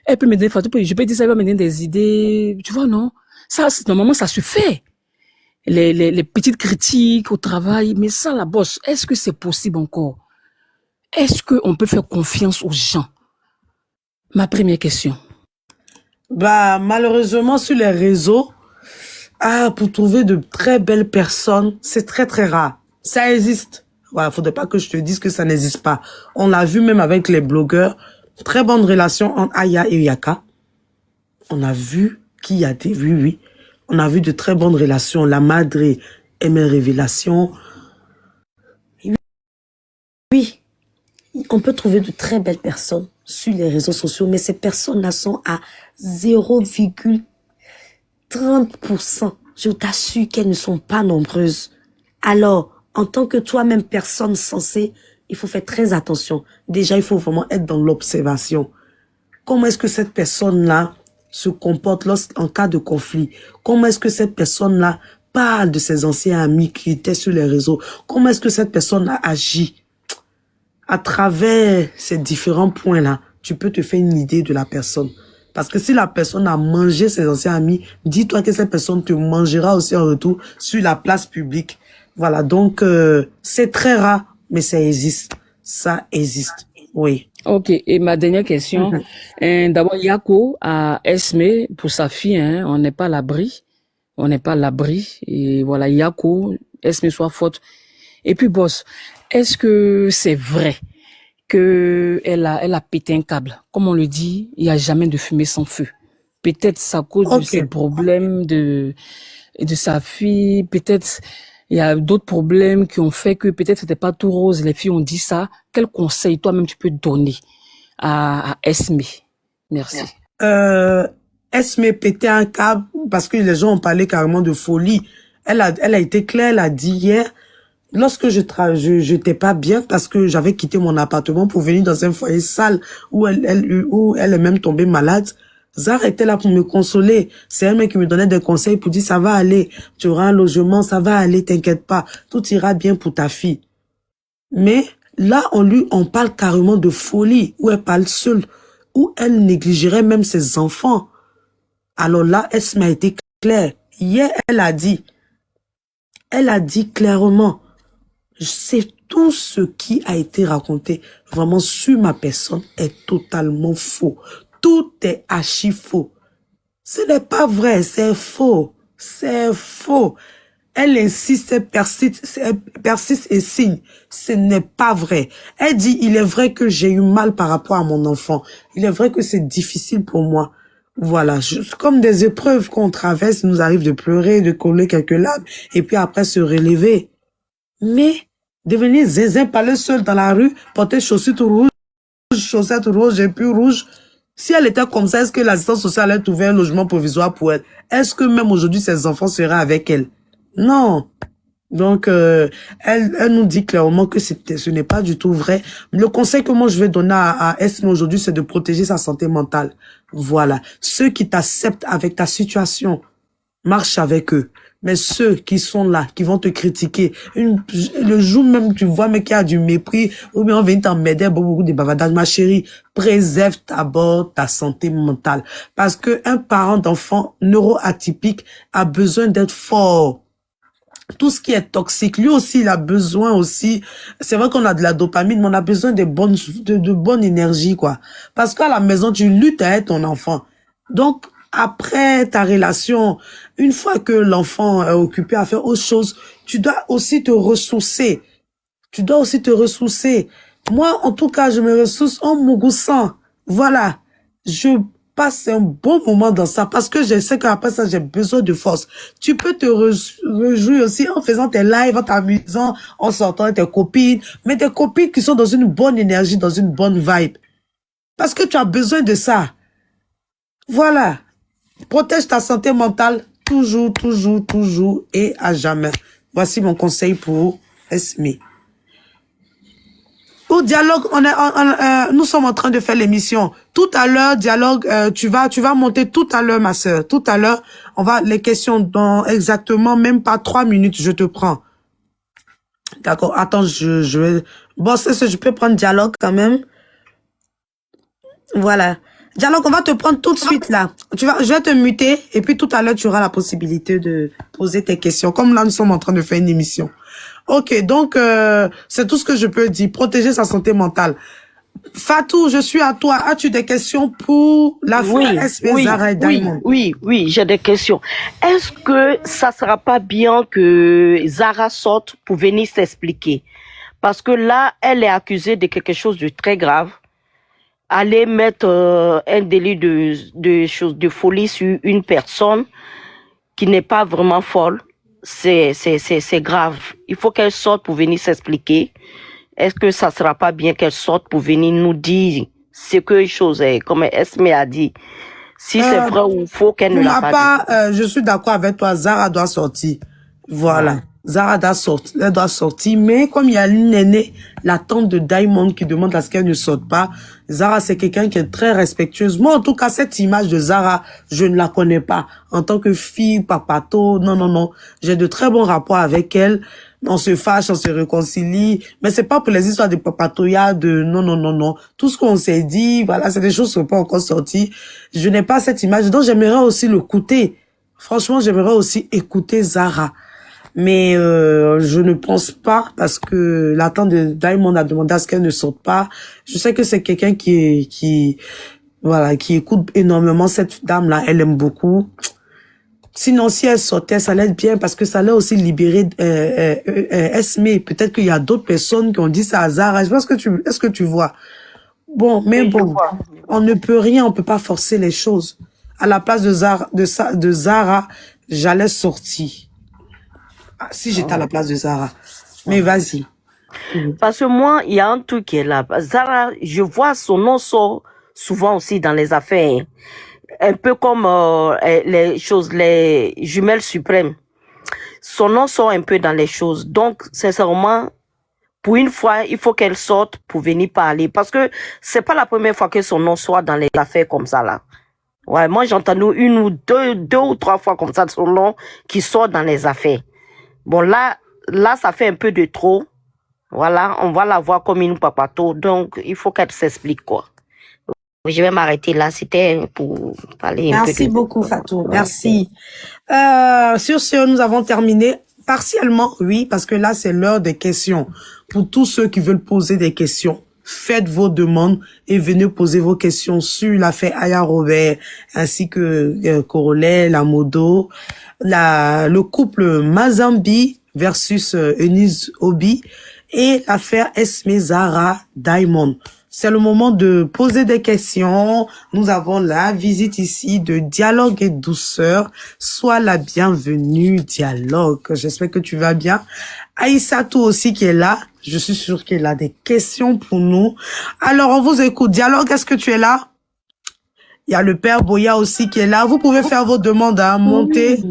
elle peut me donner, Fatou, je peux dire ça, elle va me donner des idées, tu vois, non? Ça, normalement, ça se fait. Les petites critiques au travail, mais ça, la boss, est-ce que c'est possible encore? Est-ce qu'on peut faire confiance aux gens? Ma première question. Bah, malheureusement, sur les réseaux, pour trouver de très belles personnes, c'est très, très rare. Ça existe. Voilà, faudrait pas que je te dise que ça n'existe pas. On l'a vu même avec les blogueurs. Très bonne relation entre Aya et Yaka. On a vu qu'il y a des... Oui, oui. On a vu de très bonnes relations. La madre et mes révélations. Oui, on peut trouver de très belles personnes sur les réseaux sociaux, mais ces personnes-là sont à 0,30%. Je t'assure qu'elles ne sont pas nombreuses. Alors, en tant que toi-même personne sensée, il faut faire très attention. Déjà, il faut vraiment être dans l'observation. Comment est-ce que cette personne-là se comporte en cas de conflit? Comment est-ce que cette personne-là parle de ses anciens amis qui étaient sur les réseaux? Comment est-ce que cette personne-là agit? À travers ces différents points-là, tu peux te faire une idée de la personne. Parce que si la personne a mangé ses anciens amis, dis-toi que cette personne te mangera aussi en retour sur la place publique. Voilà, donc c'est très rare, mais ça existe. Ça existe, oui. Ok, et ma dernière question. D'abord, Yako a Esme pour sa fille, hein, on n'est pas à l'abri. On n'est pas à l'abri. Et voilà, Yako, Esme soit faute. Et puis, boss, est-ce que c'est vrai que elle a pété un câble? Comme on le dit, il n'y a jamais de fumée sans feu. Peut-être c'est à cause de ses problèmes de sa fille, peut-être il y a d'autres problèmes qui ont fait que peut-être c'était pas tout rose. Les filles ont dit ça. Quel conseil toi-même tu peux donner à Esme? Merci. Esme pétait un câble parce que les gens ont parlé carrément de folie. Elle a été claire, elle a dit hier, lorsque j'étais pas bien parce que j'avais quitté mon appartement pour venir dans un foyer sale où elle est même tombée malade. Zara était là pour me consoler. C'est elle qui me donnait des conseils pour dire ça va aller, tu auras un logement, ça va aller, t'inquiète pas, tout ira bien pour ta fille. Mais là, on parle carrément de folie, où elle parle seule, où elle négligerait même ses enfants. Alors là, Esme a été claire. Hier, elle a dit clairement, c'est tout ce qui a été raconté vraiment sur ma personne est totalement faux. Tout est archi faux. Ce n'est pas vrai, c'est faux. C'est faux. Elle insiste, elle persiste et signe. Ce n'est pas vrai. Elle dit, il est vrai que j'ai eu mal par rapport à mon enfant. Il est vrai que c'est difficile pour moi. Voilà, comme des épreuves qu'on traverse, il nous arrive de pleurer, de coller quelques larmes, et puis après se relever. Mais devenir zinzin, parler seul dans la rue, porter chaussettes rouges et puis rouges, si elle était comme ça, est-ce que l'assistance sociale allait trouver un logement provisoire pour elle? Est-ce que même aujourd'hui, ses enfants seraient avec elle? Non. Donc, elle nous dit clairement que ce n'est pas du tout vrai. Le conseil que moi je vais donner à Esme aujourd'hui, c'est de protéger sa santé mentale. Voilà. Ceux qui t'acceptent avec ta situation, marche avec eux. Mais ceux qui sont là, qui vont te critiquer, le jour même tu vois mais qu'il y a du mépris, ou bien on vient t'emmerder, beaucoup de bavardage, ma chérie, préserve d'abord ta santé mentale. Parce que un parent d'enfant neuroatypique a besoin d'être fort. Tout ce qui est toxique, lui aussi, il a besoin aussi. C'est vrai qu'on a de la dopamine, mais on a besoin de bonne énergie, quoi. Parce qu'à la maison, tu luttes avec ton enfant. Donc, après ta relation, une fois que l'enfant est occupé à faire autre chose, tu dois aussi te ressourcer. Moi, en tout cas, je me ressource en Mougoussant. Voilà. Je passe un bon moment dans ça parce que je sais qu'après ça, j'ai besoin de force. Tu peux te réjouir aussi en faisant tes lives, en t'amusant, en sortant avec tes copines, mais tes copines qui sont dans une bonne énergie, dans une bonne vibe. Parce que tu as besoin de ça. Voilà. Protège ta santé mentale. toujours, toujours, toujours et à jamais. Voici mon conseil pour Esme. Au dialogue, nous sommes en train de faire l'émission. Tout à l'heure, dialogue, tu vas monter tout à l'heure, ma sœur. Tout à l'heure, les questions dans exactement même pas 3 minutes, je te prends. D'accord, attends, je vais... Bon, je peux prendre dialogue quand même. Voilà. Dialogue, on va te prendre tout de suite là. Je vais te muter et puis tout à l'heure, tu auras la possibilité de poser tes questions. Comme là, nous sommes en train de faire une émission. Ok, donc c'est tout ce que je peux dire. Protéger sa santé mentale. Fatou, je suis à toi. As-tu des questions pour la Zara et Diamond? Oui, j'ai des questions. Est-ce que ça sera pas bien que Zara sorte pour venir s'expliquer? Parce que là, elle est accusée de quelque chose de très grave. Aller mettre un délit de folie sur une personne qui n'est pas vraiment folle, c'est grave. Il faut qu'elle sorte pour venir s'expliquer. Est-ce que ça sera pas bien qu'elle sorte pour venir nous dire ce que les choses est, comme Esme a dit, si c'est vrai ou faux qu'elle ne l'a pas dit. Je suis d'accord avec toi, Zara doit sortir. Voilà. Ouais. Zara elle doit sortir, mais comme il y a une aînée, la tante de Diamond qui demande à ce qu'elle ne sorte pas, Zara c'est quelqu'un qui est très respectueuse. Moi en tout cas, cette image de Zara, je ne la connais pas. En tant que fille, papato, non. J'ai de très bons rapports avec elle. On se fâche, on se réconcilie, mais c'est pas pour les histoires de papatoya, non. Tout ce qu'on s'est dit, voilà, c'est des choses qui sont pas encore sorties. Je n'ai pas cette image, donc j'aimerais aussi l'écouter. Franchement, j'aimerais aussi écouter Zara. Mais je ne pense pas parce que la tante de Diamond a demandé à ce qu'elle ne sorte pas. Je sais que c'est quelqu'un qui écoute énormément cette dame-là. Elle aime beaucoup. Sinon, si elle sortait, ça allait être bien parce que ça allait aussi libérer Esme. Peut-être qu'il y a d'autres personnes qui ont dit ça à Zara. Je pense que est-ce que tu vois? Bon, mais bon, on ne peut rien, on peut pas forcer les choses. À la place de Zara, j'allais sortir. Si j'étais à la place de Zara. Mais vas-y. Parce que moi, il y a un truc qui est là. Zara, je vois son nom sort souvent aussi dans les affaires. Un peu comme les jumelles suprêmes. Son nom sort un peu dans les choses. Donc, sincèrement, pour une fois, il faut qu'elle sorte pour venir parler. Parce que c'est pas la première fois que son nom soit dans les affaires comme ça, là. Ouais, moi, j'ai entendu une ou deux ou trois fois comme ça son nom qui sort dans les affaires. Bon, là, ça fait un peu de trop. Voilà, on va la voir comme une papato. Donc, il faut qu'elle s'explique, quoi. Je vais m'arrêter là. C'était pour parler un peu. Merci beaucoup, Fatou. Merci. Sur ce, nous avons terminé partiellement, oui, parce que là, c'est l'heure des questions. Pour tous ceux qui veulent poser des questions, faites vos demandes et venez poser vos questions sur l'affaire Aya Robert, ainsi que Corolet, la Modo, le couple Mazambi versus Eunice Obi et l'affaire Esme Zara Diamond. C'est le moment de poser des questions. Nous avons la visite ici de Dialogue et Douceur. Sois la bienvenue, Dialogue. J'espère que tu vas bien. Aïssatou aussi qui est là. Je suis sûre qu'elle a des questions pour nous. Alors, on vous écoute. Dialogue, est-ce que tu es là? Il y a le père Boya aussi qui est là. Vous pouvez faire vos demandes à monter.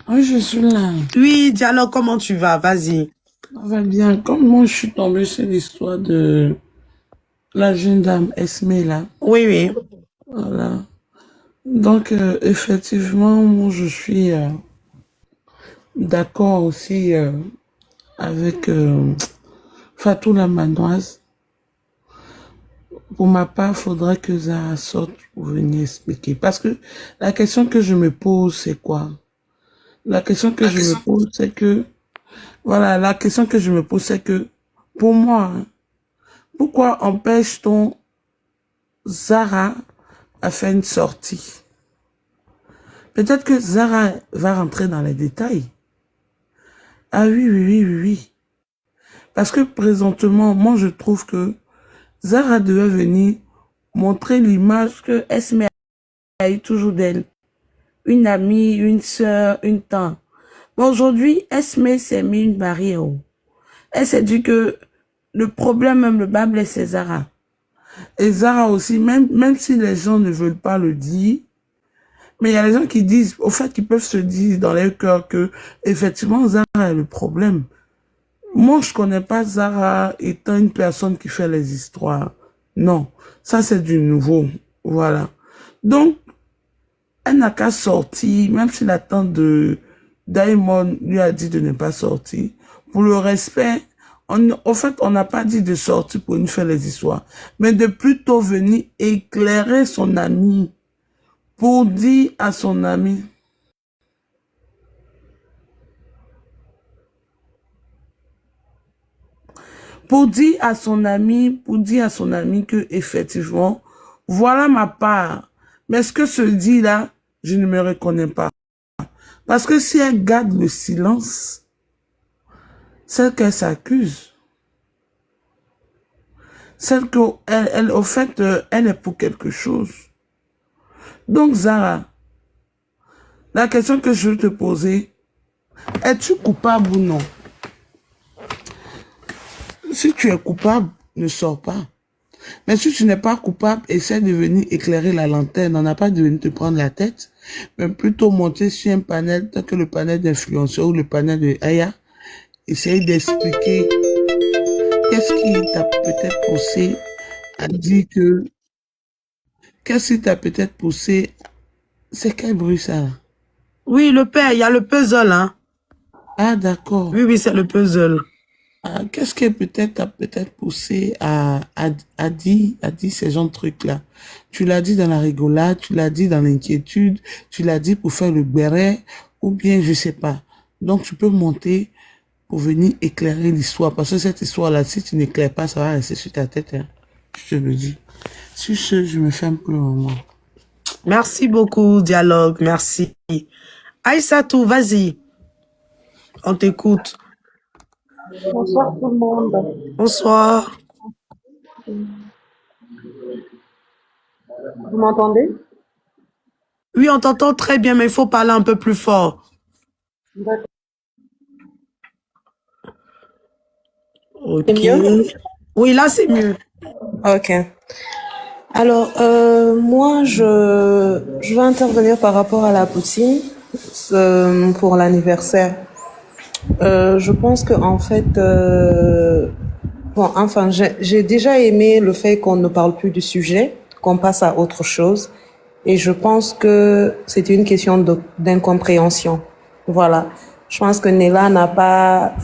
Oui, je suis là. Oui, Dialogue, comment tu vas? Vas-y. Ça va bien. Comme moi, je suis tombée sur l'histoire de la jeune dame Esme, là. Oui. Voilà. Donc, effectivement, moi, je suis d'accord aussi avec Fatou la Manoise. Pour ma part, il faudrait que Zara sorte pour venir expliquer. Parce que la question que je me pose, c'est quoi? La question que je me pose, c'est que... Voilà, la question que je me pose, c'est que, pour moi, pourquoi empêche-t-on Zara à faire une sortie? Peut-être que Zara va rentrer dans les détails. Ah oui. Parce que présentement, moi, je trouve que Zara devait venir montrer l'image que Esme a eu toujours d'elle. Une amie, une sœur, une tante. Mais aujourd'hui, Esme s'est mis une barrière. Elle s'est dit que le problème, même le Bible, c'est Zara. Et Zara aussi, même si les gens ne veulent pas le dire, Mais il y a des gens qui disent, au fait, qu'ils peuvent se dire dans leur cœur que, effectivement, Zara est le problème. Moi, je connais pas Zara étant une personne qui fait les histoires. Non. Ça, c'est du nouveau. Voilà. Donc, elle n'a qu'à sortir, même si la tante de Diamond lui a dit de ne pas sortir. Pour le respect, au fait, on n'a pas dit de sortir pour nous faire les histoires, mais de plutôt venir éclairer son ami pour dire à son ami, pour dire à son ami que effectivement, voilà ma part. Mais ce que se dit là, je ne me reconnais pas. Parce que si elle garde le silence, celle qu'elle s'accuse, celle qu'elle, au fait, elle est pour quelque chose. Donc, Zara, la question que je veux te poser, es-tu coupable ou non? Si tu es coupable, ne sors pas. Mais si tu n'es pas coupable, essaie de venir éclairer la lanterne. On n'a pas de venir te prendre la tête, mais plutôt monter sur un panel, tel que le panel d'influenceurs ou le panel de Aya. Essaye d'expliquer qu'est-ce qui t'a peut-être poussé à dire que... Qu'est-ce qui t'a peut-être poussé... C'est quel bruit ça là? Oui, le père, il y a le puzzle, hein. Ah d'accord. Oui, oui, c'est le puzzle. Qu'est-ce qui peut-être t'a peut-être poussé à dire ces genres de trucs-là? Tu l'as dit dans la rigolade, tu l'as dit dans l'inquiétude, tu l'as dit pour faire le béret, ou bien je sais pas. Donc tu peux monter pour venir éclairer l'histoire. Parce que cette histoire-là, si tu n'éclaires pas, ça va rester sur ta tête. Hein. Je te le dis. Sur ce, je me ferme pour le moment. Merci beaucoup, Dialogue. Merci. Aïssatou, vas-y. On t'écoute. Bonsoir tout le monde. Bonsoir. Vous m'entendez? Oui, on t'entend très bien, mais il faut parler un peu plus fort. D'accord. Ok. C'est mieux? Oui, là, c'est mieux. Ok. Alors, moi, je vais intervenir par rapport à la poutine pour l'anniversaire. Je pense que en fait, bon, enfin, j'ai déjà aimé le fait qu'on ne parle plus du sujet, qu'on passe à autre chose, et je pense que c'était une question d'incompréhension. Voilà. Je pense que Nella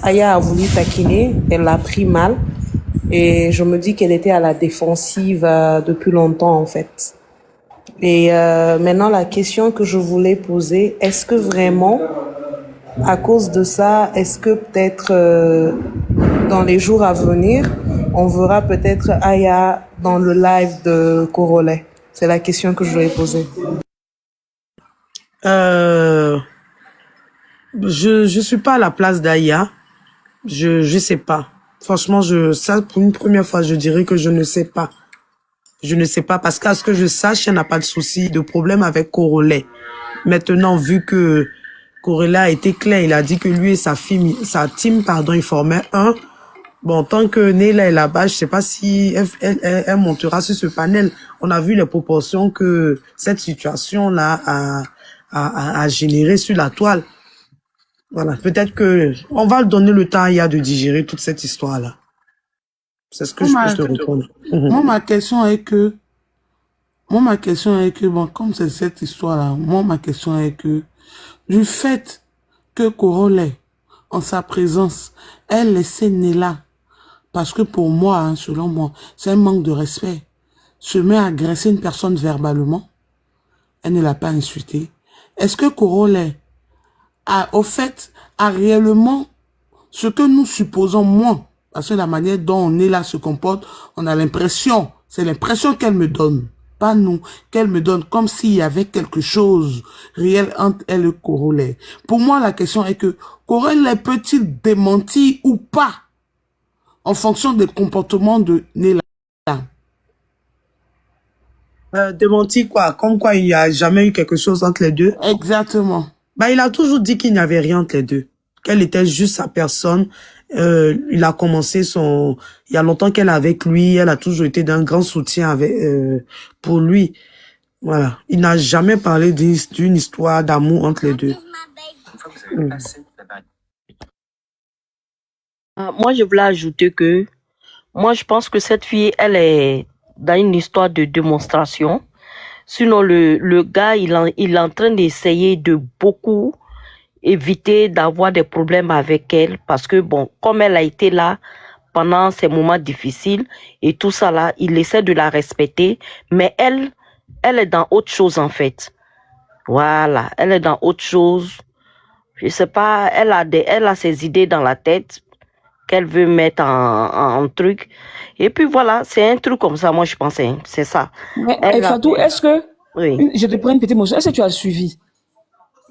Aya a voulu taquiner, elle l'a pris mal, et je me dis qu'elle était à la défensive depuis longtemps en fait. Et maintenant, la question que je voulais poser, est-ce que vraiment, à cause de ça, est-ce que peut-être dans les jours à venir, on verra peut-être Aya dans le live de Corolet? C'est la question que je voulais poser. Je suis pas à la place d'Aya. Je sais pas. Franchement, ça, pour une première fois, je dirais que je ne sais pas. Je ne sais pas, parce qu'à ce que je sache, elle n'a pas de souci, de problème avec Corolet. Maintenant, vu que Corolet a été clair, il a dit que lui et sa team, il formaient un. Bon, tant que Nella est là-bas, je sais pas si elle montera sur ce panel. On a vu les proportions que cette situation-là a généré sur la toile. Voilà, peut-être que on va donner le temps à Aya de digérer toute cette histoire-là. C'est ce que je peux te répondre. Moi, ma question est que, bon, comme c'est cette histoire-là, ma question est que, du fait que Corolet, en sa présence, elle laissait Nella, parce que pour moi, hein, selon moi, c'est un manque de respect, se met à agresser une personne verbalement, elle ne l'a pas insultée. Est-ce que Corolet a réellement ce que nous supposons, moi, parce que la manière dont on est là se comporte, on a l'impression, c'est l'impression qu'elle me donne, pas nous, qu'elle me donne comme s'il y avait quelque chose réel entre elle et Corolet. Pour moi, la question est que Corolet peut-il démentir ou pas en fonction des comportements de Nella? Démenti quoi? Comme quoi il n'y a jamais eu quelque chose entre les deux? Exactement. Bah, il a toujours dit qu'il n'y avait rien entre les deux. Qu'elle était juste sa personne. Il a commencé il y a longtemps qu'elle est avec lui. Elle a toujours été d'un grand soutien pour lui. Voilà. Il n'a jamais parlé d'une histoire d'amour entre les deux. Moi, je voulais ajouter que moi, je pense que cette fille, elle est dans une histoire de démonstration. Sinon, le gars, il est en train d'essayer de beaucoup éviter d'avoir des problèmes avec elle parce que, bon, comme elle a été là pendant ces moments difficiles et tout ça là, il essaie de la respecter, mais elle est dans autre chose en fait. Voilà, elle est dans autre chose. Je sais pas, elle a ses idées dans la tête qu'elle veut mettre en truc. Et puis voilà, c'est un truc comme ça, moi je pensais, hein, c'est ça. Mais Elle a- Fatou, est-ce que, Oui. je te prends une petite motion, est-ce que tu as suivi?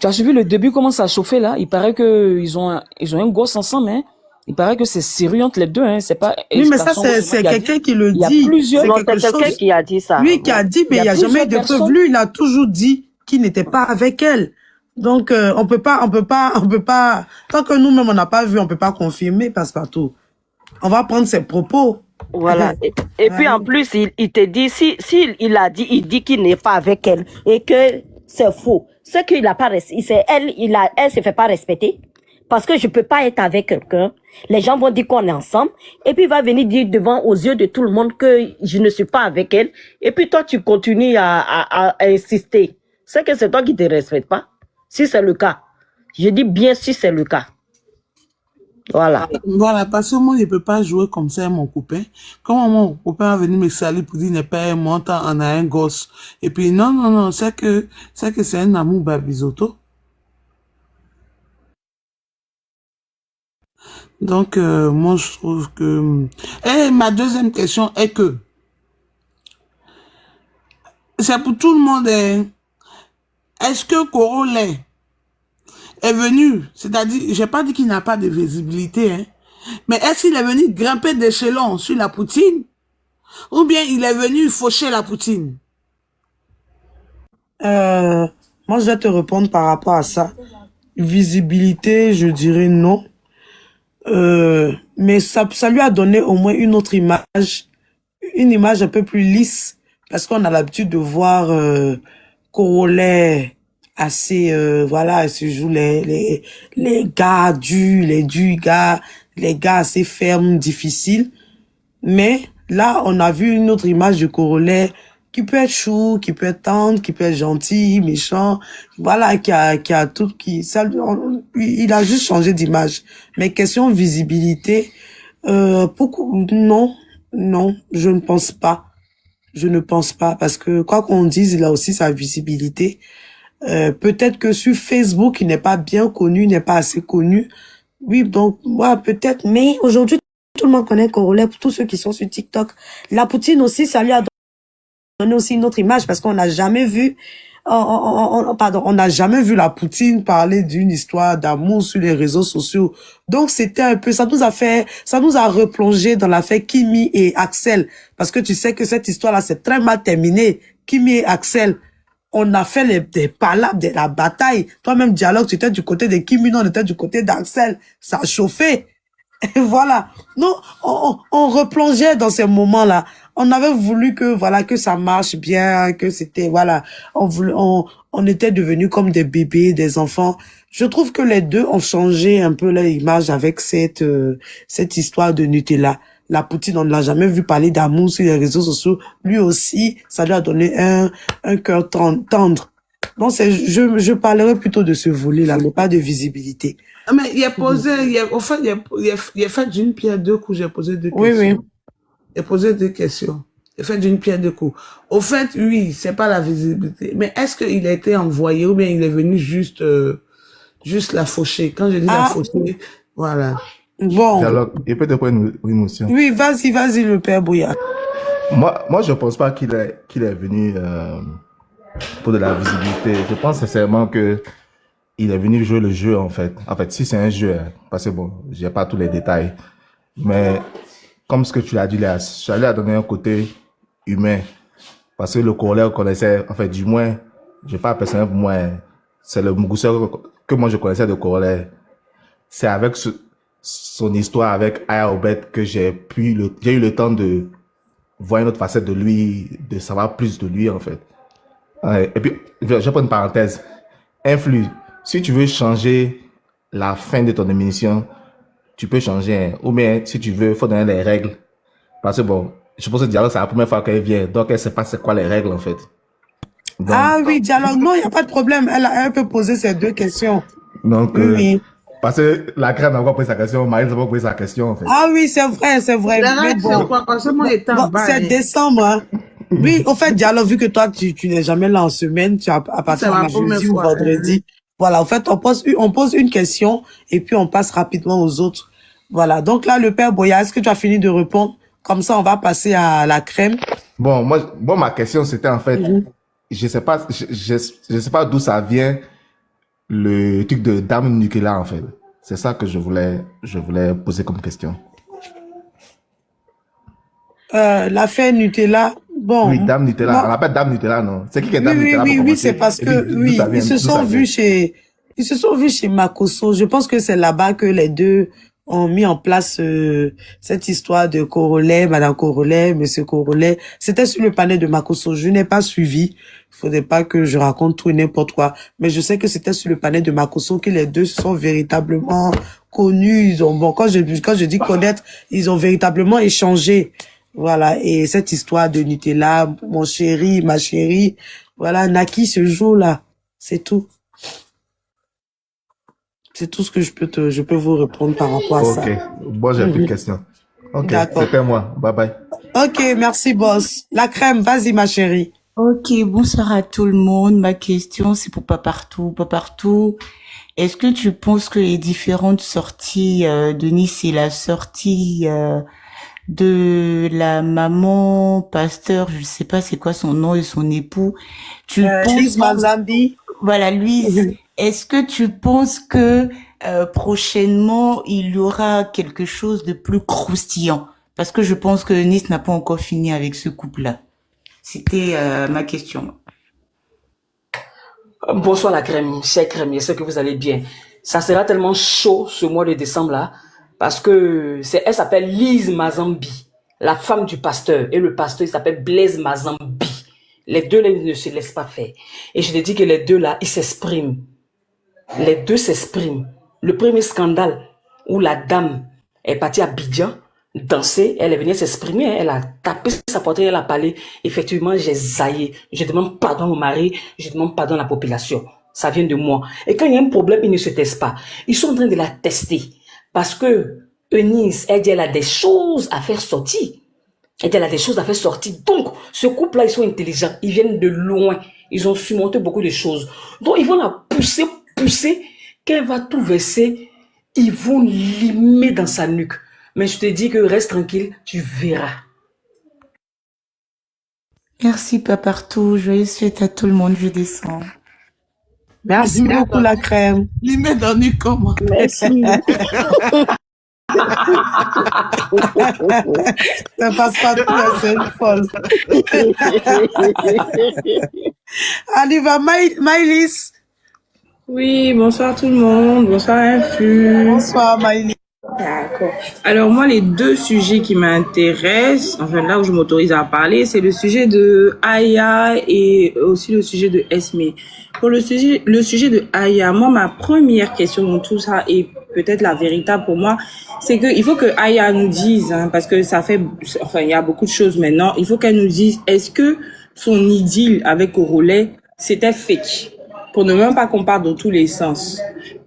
Tu as suivi le début, comment ça a chauffé là? Il paraît que ils ont un gosse ensemble, hein. Il paraît que c'est sérieux entre les deux, hein. C'est pas. Oui, mais ça, Garçon, c'est il a quelqu'un dit- qui le Il y a dit. plusieurs. C'est Non, quelque c'est quelqu'un chose. qui a dit ça. Lui qui a dit, mais il n'y a jamais eu de preuve. Lui, il a toujours dit qu'il n'était pas avec elle. Donc, on peut pas, tant que nous-mêmes, on n'a pas vu, on peut pas confirmer, Passepartout. On va prendre ses propos. Voilà. Et puis en plus, il te dit, si il a dit, il dit qu'il n'est pas avec elle et que c'est faux. Ce qu'il a pas, c'est elle se fait pas respecter parce que je peux pas être avec quelqu'un. Les gens vont dire qu'on est ensemble et puis il va venir dire devant aux yeux de tout le monde que je ne suis pas avec elle. Et puis toi, tu continues à insister. C'est que c'est toi qui te respectes pas. Si c'est le cas. Je dis bien si c'est le cas. Voilà. Voilà, parce que moi, je ne peux pas jouer comme ça avec mon copain. Comment mon copain va venir me salir pour dire n'est pas moi, on a un gosse. Et puis, non, c'est que c'est un amour babisoto. Donc, moi, je trouve que... Et ma deuxième question est que, c'est pour tout le monde, hein. Est-ce que Corolet est venu, c'est-à-dire, j'ai pas dit qu'il n'a pas de visibilité, hein, mais est-ce qu'il est venu grimper d'échelon sur la poutine, ou bien il est venu faucher la poutine? Moi, je vais te répondre par rapport à ça. Visibilité, je dirais non. Mais ça lui a donné au moins une autre image, une image un peu plus lisse, parce qu'on a l'habitude de voir Corolet assez, voilà, il se joue les gars durs, les gars assez fermes, difficiles. Mais là, on a vu une autre image de Corolet qui peut être chou, qui peut être tendre, qui peut être gentil, méchant, voilà, qui a tout, il a juste changé d'image. Mais question visibilité, non, je ne pense pas. Je ne pense pas, parce que quoi qu'on dise, il a aussi sa visibilité. Peut-être que sur Facebook, il n'est pas bien connu, il n'est pas assez connu. Oui, donc, ouais, peut-être, mais aujourd'hui, tout le monde connaît Corolet, pour tous ceux qui sont sur TikTok. La poutine aussi, ça lui a donné aussi une autre image, parce qu'on n'a jamais vu, on n'a jamais vu la poutine parler d'une histoire d'amour sur les réseaux sociaux. Donc, c'était un peu, ça nous a replongé dans l'affaire Kimi et Axel. Parce que tu sais que cette histoire-là, c'est très mal terminé. Kimi et Axel, on a fait des palabres, de la bataille. Toi-même, dialogue, tu étais du côté de Kimi, non, on était du côté d'Axel. Ça a chauffé. Et voilà. Non, on replongeait dans ces moments-là. On avait voulu que, voilà, que ça marche bien, que c'était, voilà, on était devenus comme des bébés, des enfants. Je trouve que les deux ont changé un peu leur image avec cette histoire de Nutella. La poutine, on ne l'a jamais vu parler d'amour sur les réseaux sociaux. Lui aussi, ça lui a donné un cœur tendre. Donc, je parlerai plutôt de ce volet-là, mais pas de visibilité. Mais il a posé, au fait, il a fait d'une pierre deux coups, j'ai posé deux questions. Oui. Il a posé deux questions. Il a fait d'une pierre deux coups. Au fait, oui, c'est pas la visibilité. Mais est-ce qu'il a été envoyé ou bien il est venu juste la faucher? Quand je dis la faucher, voilà. Bon. Alors, il peut te prendre une émotion. Oui, vas-y, le père Bouya. Moi, je pense pas qu'il est venu pour de la visibilité. Je pense sincèrement que il est venu jouer le jeu, en fait. En fait, si c'est un jeu, hein, parce que bon, j'ai pas tous les détails. Mais, comme ce que tu l'as dit là, ça lui a donné un côté humain. Parce que le Corolet connaissait, en fait, du moins, je parle personnellement pour moi, hein, c'est le Mugusser que moi je connaissais de Corolet. C'est avec son histoire avec Aya Obet que j'ai eu le temps de voir une autre facette de lui, de savoir plus de lui, en fait. Ouais, et puis, je vais prendre une parenthèse. Influx, si tu veux changer la fin de ton émission, tu peux changer, hein. Ou bien, si tu veux, il faut donner les règles. Parce que bon, je pense que Dialogue, c'est la première fois qu'elle vient, donc elle sait pas c'est quoi les règles, en fait. Ah Donc, oui, dialogue. Non, il n'y a pas de problème. Elle peut poser ces deux questions. donc Oui, oui. parce que la crème n'a pas posé sa question, Marie n'a pas posé sa question, en fait. Ah oui, c'est vrai, c'est vrai. La Mais règle, c'est bon, quoi? Parce que moi, étant bon, bas, c'est hein, décembre. Hein. Oui, au fait, dialogue, vu que toi, tu n'es jamais là en semaine, tu as à c'est partir la de première jeudi ou fois. vendredi. Voilà, en fait, on pose une question et puis on passe rapidement aux autres. Voilà. Donc là, le père Boya, est-ce que tu as fini de répondre? Comme ça, on va passer à la crème. Bon, ma question, c'était en fait, je sais pas, je sais pas d'où ça vient, le truc de dame nucléaire, en fait. C'est ça que je voulais poser comme question. La fête Nutella. Bon, Oui, dame Nutella. moi, On l'appelle dame Nutella, non? C'est qui est oui, dame oui, Nutella pour oui, c'est commencer? parce Et puis, que, d'où ça oui, vient? D'où ça vient? ils se sont vus chez Makoso. Je pense que c'est là-bas que les deux ont mis en place cette histoire de Corolet, Madame Corolet, Monsieur Corolet. C'était sur le panel de Makoso. Je n'ai pas suivi. Il faudrait pas que je raconte tout et n'importe quoi. Mais je sais que c'était sur le panel de Makoso que les deux se sont véritablement connus. Ils ont, bon, quand je dis connaître, ils ont véritablement échangé. Voilà. Et cette histoire de Nutella, mon chéri, ma chérie, voilà, Naki ce jour-là. C'est tout. C'est tout ce que je peux vous répondre par rapport à ça. Ok. Bon, j'ai plus de questions. Ok. D'accord. C'était moi. Bye bye. Ok, merci, boss. La crème, vas-y, ma chérie. Ok, bonsoir à tout le monde. Ma question, c'est pour Papartou. Papartou, est-ce que tu penses que les différentes sorties de Nice et la sortie de la maman pasteur, je sais pas c'est quoi son nom et son époux, tu Lise penses, Mazambi. voilà, Louise, est-ce que tu penses que prochainement il y aura quelque chose de plus croustillant? Parce que je pense que Nice n'a pas encore fini avec ce couple-là. C'était ma question. Bonsoir la crème, chère crème, j'espère que vous allez bien. Ça sera tellement chaud ce mois de décembre-là, parce que elle s'appelle Lise Mazambi, la femme du pasteur, et le pasteur, il s'appelle Blaise Mazambi. Les deux là, ils ne se laissent pas faire. Et je te dis que les deux là, ils s'expriment. Les deux s'expriment. Le premier scandale où la dame est partie à Abidjan danser, elle est venue s'exprimer, elle a tapé sa poitrine, elle a parlé. Effectivement, j'ai zaillé. Je demande pardon au mari, je demande pardon à la population. Ça vient de moi. Et quand il y a un problème, ils ne se testent pas. Ils sont en train de la tester. Parce que Eunice, elle dit, elle a des choses à faire sortir. Elle dit, elle a des choses à faire sortir. Donc, ce couple-là, ils sont intelligents. Ils viennent de loin. Ils ont surmonté beaucoup de choses. Donc, ils vont la pousser, qu'elle va tout verser. Ils vont limer dans sa nuque. Mais je te dis que reste tranquille, tu verras. Merci Papartou, joyeuse fête à tout le monde, je descends. Merci beaucoup, la crème. Les met dans le comment? Merci. Ça passe pas tout, c'est une folle. Allez, va, Maïlis. Oui, bonsoir tout le monde, bonsoir Infus. Bonsoir, Maïlis. D'accord. Alors moi, les deux sujets qui m'intéressent, enfin là où je m'autorise à parler, c'est le sujet de Aya et aussi le sujet de Esme. Pour le sujet de Aya, moi, ma première question dans tout ça, et peut-être la véritable pour moi, c'est que il faut que Aya nous dise, hein, parce que ça fait, enfin il y a beaucoup de choses maintenant, il faut qu'elle nous dise, est-ce que son idylle avec Corolet, c'était fake? Pour ne même pas qu'on parte dans tous les sens.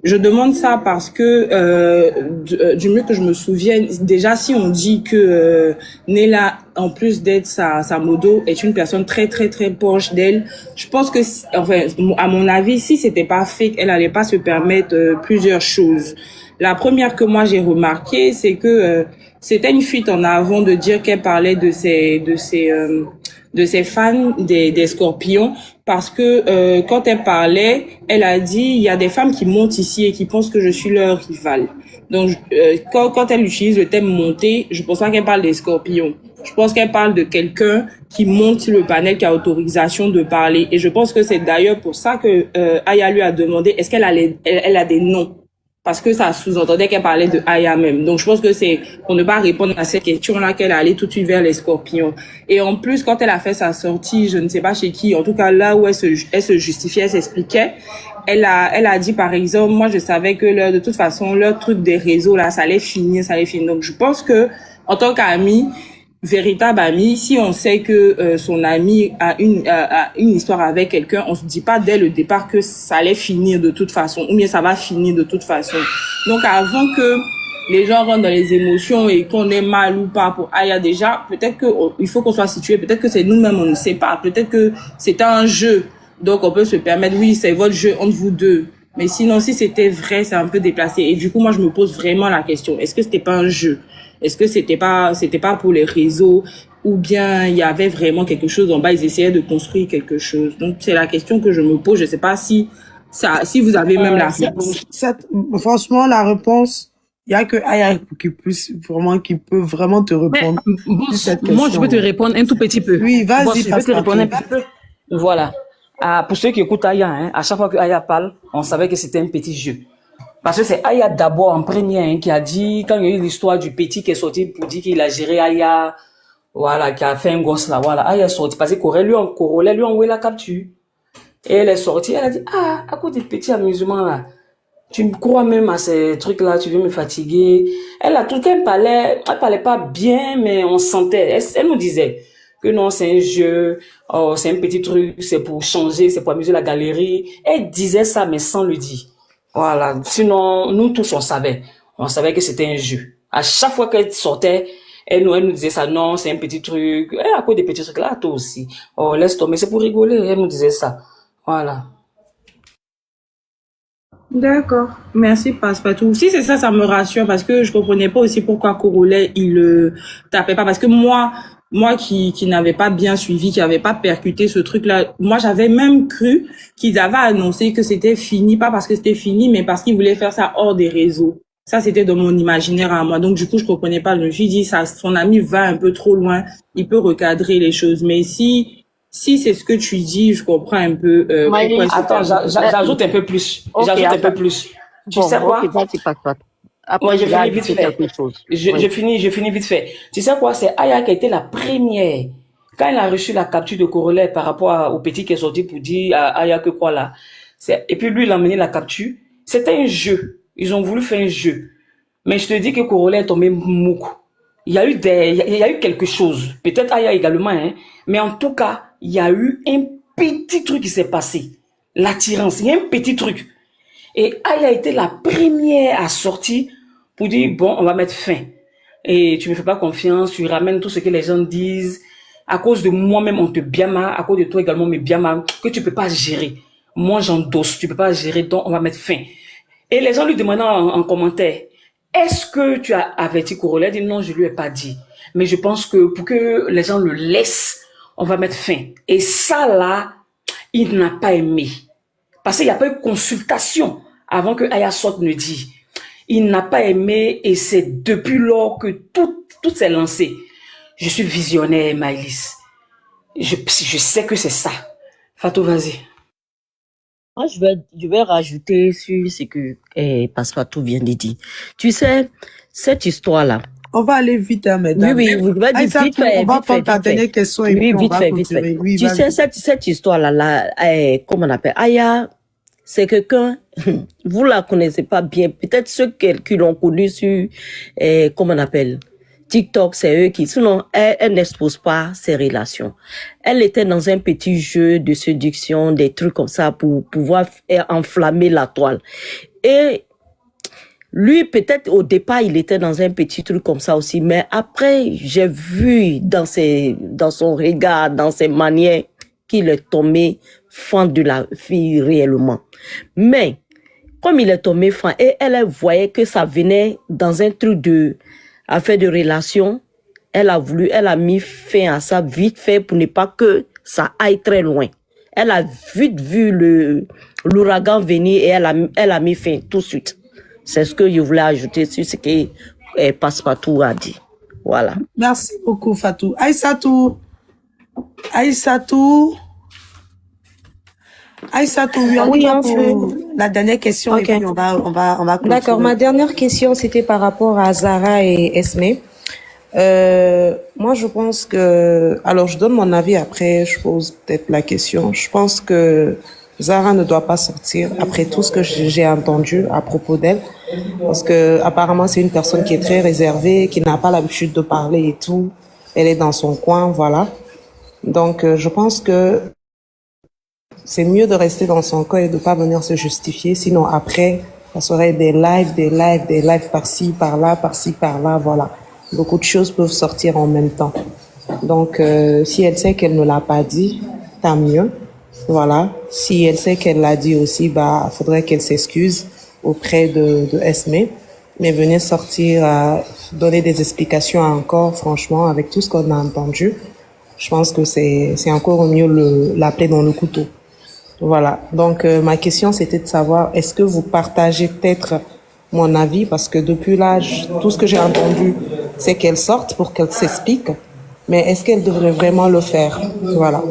Je demande ça parce que du mieux que je me souvienne, déjà si on dit que Nella, en plus d'être sa modo, est une personne très très très proche d'elle, je pense que, enfin, à mon avis, si c'était pas fake, elle allait pas se permettre plusieurs choses. La première que moi j'ai remarqué, c'est que c'était une fuite en avant de dire qu'elle parlait de ses fans des Scorpions, parce que quand elle parlait, elle a dit il y a des femmes qui montent ici et qui pensent que je suis leur rivale. Donc quand elle utilise le thème monter, je pense pas qu'elle parle des Scorpions. Je pense qu'elle parle de quelqu'un qui monte le panel, qui a autorisation de parler. Et je pense que c'est d'ailleurs pour ça que Aya lui a demandé est-ce qu'elle a des noms. parce que ça sous-entendait qu'elle parlait de Aya même. Donc, je pense que c'est pour ne pas répondre à cette question-là qu'elle est allée tout de suite vers les scorpions. Et en plus, quand elle a fait sa sortie, je ne sais pas chez qui, en tout cas là où elle se justifiait, elle s'expliquait, elle a dit, par exemple, moi, je savais que de toute façon, leur truc des réseaux, là, ça allait finir. Donc, je pense que, en tant qu'ami, véritable ami, si on sait que son ami a une histoire avec quelqu'un, on se dit pas dès le départ que ça allait finir de toute façon, ou bien ça va finir de toute façon. Donc avant que les gens rentrent dans les émotions et qu'on ait mal ou pas pour Aya déjà, peut-être que il faut qu'on soit situé, peut-être que c'est nous-mêmes, on ne sait pas, peut-être que c'est un jeu, donc on peut se permettre, oui, c'est votre jeu entre vous deux. Mais sinon, si c'était vrai, c'est un peu déplacé. Et du coup, moi, je me pose vraiment la question, est-ce que c'était pas un jeu? Est-ce que c'était pas pour les réseaux, ou bien il y avait vraiment quelque chose en bas, ils essayaient de construire quelque chose. Donc c'est la question que je me pose. Je sais pas si vous avez même la réponse. Franchement, la réponse, il y a que Aya qui peut vraiment te répondre. Bon, cette question. moi, je peux te répondre un tout petit peu. Oui, vas-y, Bon, je peux te Pascal. répondre un petit peu. Voilà. Pour ceux qui écoutent Aya, hein, à chaque fois que Aya parle, on savait que c'était un petit jeu. Parce que c'est Aya d'abord en premier hein, qui a dit, quand il y a eu l'histoire du petit qui est sorti pour dire qu'il a géré Aya, voilà, qui a fait un gosse là, voilà, Aya est sorti parce que Corée lui a envoyé la capture. Et elle est sortie, elle a dit, à cause des petits amusements là, tu me crois même à ces trucs là, tu veux me fatiguer. Elle a tout qu'elle parlait pas bien, mais on sentait, elle nous disait que non, c'est un jeu, c'est un petit truc, c'est pour changer, c'est pour amuser la galerie. Elle disait ça, mais sans le dire. Voilà. Sinon, nous tous, on savait que c'était un jeu. À chaque fois qu'elle sortait, elle nous disait ça, non, c'est un petit truc. Et à cause des petits trucs là, toi aussi. Oh, laisse tomber, c'est pour rigoler. Elle nous disait ça. Voilà. D'accord. Merci, Passepartout. Si c'est ça, ça me rassure parce que je comprenais pas aussi pourquoi Corolet, il tapait pas. Parce que moi qui n'avais pas bien suivi, qui n'avait pas percuté ce truc-là, moi j'avais même cru qu'ils avaient annoncé que c'était fini, pas parce que c'était fini, mais parce qu'ils voulaient faire ça hors des réseaux. Ça, c'était dans mon imaginaire à moi. Donc, du coup, je comprenais pas. Je me suis dit, ça, son ami va un peu trop loin. Il peut recadrer les choses. Mais si c'est ce que tu dis, je comprends un peu. Attends, j'ajoute un peu plus. Ok, J'ajoute un attends. peu plus. Tu Bon, sais quoi? ok, vas-y, Passepartout. Après, Moi, je je vais finis vite ajouter fait. quelque chose. Je Oui. finis vite fait. Tu sais quoi? C'est Aya qui a été la première. Quand elle a reçu la capture de Corollaire par rapport au petit qui est sorti pour dire à Aya que quoi là. Et puis lui, il a mené la capture. C'était un jeu. Ils ont voulu faire un jeu. Mais je te dis que Corollaire est tombé mouk. Il y a eu quelque chose. Peut-être Aya également, hein. Mais en tout cas, il y a eu un petit truc qui s'est passé. L'attirance. Il y a un petit truc. Et Aya a été la première à sortir pour dire, bon, on va mettre fin. Et tu me fais pas confiance, tu ramènes tout ce que les gens disent. À cause de moi-même, on te biama. À cause de toi également, on me biama. Que tu peux pas gérer. Moi, j'endosse. Tu peux pas gérer, donc on va mettre fin. Et les gens lui demandaient en commentaire, est-ce que tu as averti Corollaire? Il dit non, je lui ai pas dit. Mais je pense que pour que les gens le laissent, on va mettre fin. Et ça là, il n'a pas aimé. Parce qu'il n'y a pas eu consultation avant que Aya sorte ne dit. Il n'a pas aimé et c'est depuis lors que tout s'est lancé. Je suis visionnaire, Maëlys. Je sais que c'est ça. Fatou, vas-y. Moi, je vais rajouter sur ce que Passepartout vient de dire. Tu sais, cette histoire-là. On va aller vite, hein, mesdames. Oui, on va dire Aïssa, vite fait. on va prendre ta dernière question et Oui, puis on vite va fait, vite clôturer. fait. Oui, Tu sais, vas-y. cette histoire-là, comment on appelle? Aya, c'est quelqu'un, vous la connaissez pas bien. Peut-être ceux qui l'ont connue sur, comment on appelle? TikTok, c'est eux qui, sinon, elle n'expose pas ses relations. Elle était dans un petit jeu de séduction, des trucs comme ça pour pouvoir enflammer la toile. Et lui, peut-être au départ, il était dans un petit truc comme ça aussi, mais après, j'ai vu dans son regard, dans ses manières, qu'il est tombé fan de la fille réellement. Mais, comme il est tombé fan, et elle voyait que ça venait dans un truc affaire de relation, elle a mis fin à ça vite fait pour ne pas que ça aille très loin. Elle a vite vu l'ouragan venir et elle a mis fin tout de suite. C'est ce que je voulais ajouter sur ce que Passepartout a dit. Voilà. Merci beaucoup, Fatou. Aïssatou. Aïssatou, oui, on y Oui, va en fait. pour la dernière question et Ok. puis on va D'accord. Ma clôturer. dernière question, c'était par rapport à Zara et Esme. Moi, je pense que, alors je donne mon avis après, je pose peut-être la question. Je pense que Zara ne doit pas sortir après tout ce que j'ai entendu à propos d'elle, parce que apparemment c'est une personne qui est très réservée, qui n'a pas l'habitude de parler et tout. Elle est dans son coin, voilà. Donc, je pense que c'est mieux de rester dans son coin et de pas venir se justifier. Sinon, après, ça serait des lives par-ci, par-là, par-ci, par-là, voilà. Beaucoup de choses peuvent sortir en même temps. Donc, si elle sait qu'elle ne l'a pas dit, tant mieux. Voilà. Si elle sait qu'elle l'a dit aussi, bah, faudrait qu'elle s'excuse auprès de Esme. Mais venir sortir, donner des explications encore, franchement, avec tout ce qu'on a entendu, je pense que c'est encore mieux l'appeler dans le couteau. Voilà. Donc, ma question, c'était de savoir, est-ce que vous partagez peut-être mon avis? Parce que depuis là, tout ce que j'ai entendu, c'est qu'elle sorte pour qu'elle s'explique. Mais est-ce qu'elle devrait vraiment le faire? Voilà.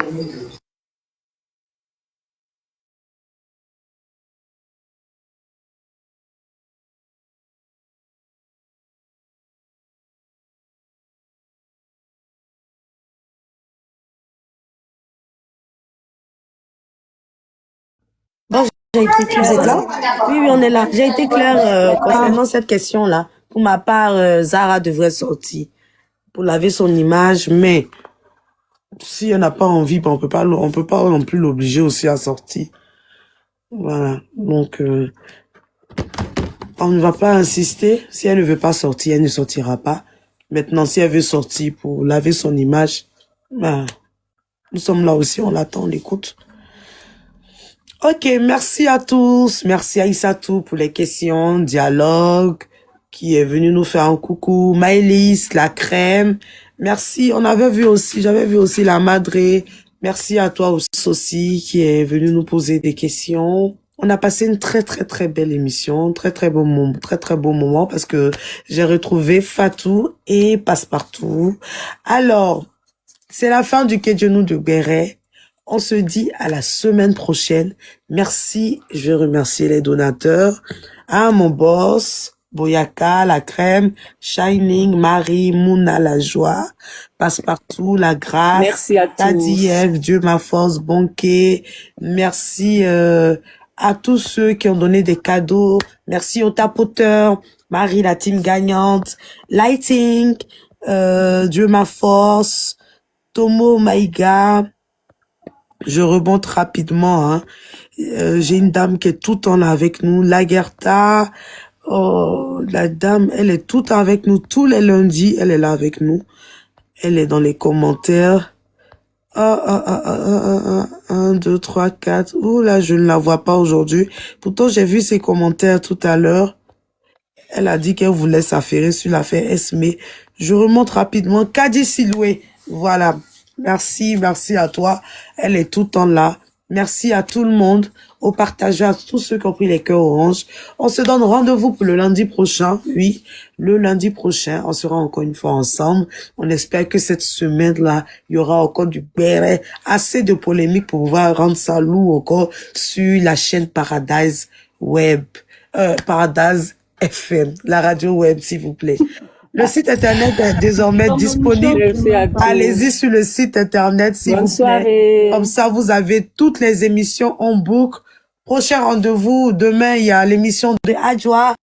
Bon, j'ai été claire. Vous êtes là? Oui, oui, on est là. J'ai été claire concernant cette question-là. Pour ma part, Zara devrait sortir pour laver son image, mais si elle n'a pas envie, ben, on peut pas non plus l'obliger aussi à sortir. Voilà. Donc, on ne va pas insister. Si elle ne veut pas sortir, elle ne sortira pas. Maintenant, si elle veut sortir pour laver son image, ben, nous sommes là aussi, on l'attend, on l'écoute. Ok, merci à tous. Merci à Issatou pour les questions, dialogue, qui est venu nous faire un coucou. Maëlys, la crème. Merci. J'avais vu aussi la Madré. Merci à toi aussi, qui est venu nous poser des questions. On a passé une très, très, très belle émission. Très beau moment parce que j'ai retrouvé Fatou et Passepartout. Alors, c'est la fin du Quai de nous de Béret. On se dit à la semaine prochaine. Merci. Je vais remercier les donateurs. Mon boss, Boyaka, la crème, Shining, Marie, Mouna, la joie, Passepartout, la grâce, Merci à Tadi tous. F, Dieu ma force, Bonquet. Merci à tous ceux qui ont donné des cadeaux. Merci aux tapoteurs, Marie, la team gagnante, Lighting, Dieu ma force, Tomo Maïga. Je remonte rapidement. Hein. J'ai une dame qui est tout le temps là avec nous. Lagerta. Oh, la dame, elle est tout le temps avec nous. Tous les lundis, elle est là avec nous. Elle est dans les commentaires. 1, 2, 3, 4. Ouh là, je ne la vois pas aujourd'hui. Pourtant, j'ai vu ses commentaires tout à l'heure. Elle a dit qu'elle voulait s'affairer sur l'affaire Esme. Je remonte rapidement. Kadi Siloué. Voilà. Merci à toi. Elle est tout le temps là. Merci à tout le monde, aux partageurs, à tous ceux qui ont pris les cœurs orange. On se donne rendez-vous pour le lundi prochain. Oui, le lundi prochain, on sera encore une fois ensemble. On espère que cette semaine-là, il y aura encore du béret, assez de polémiques pour pouvoir rendre ça lourd encore sur la chaîne Paradise Web, Paradise FM, la radio web, s'il vous plaît. Le site internet est désormais disponible. Merci à tous. Allez-y sur le site internet, s'il Bonne vous plaît. soirée. Comme ça, vous avez toutes les émissions en boucle. Prochain rendez-vous, demain, il y a l'émission de Adjoa.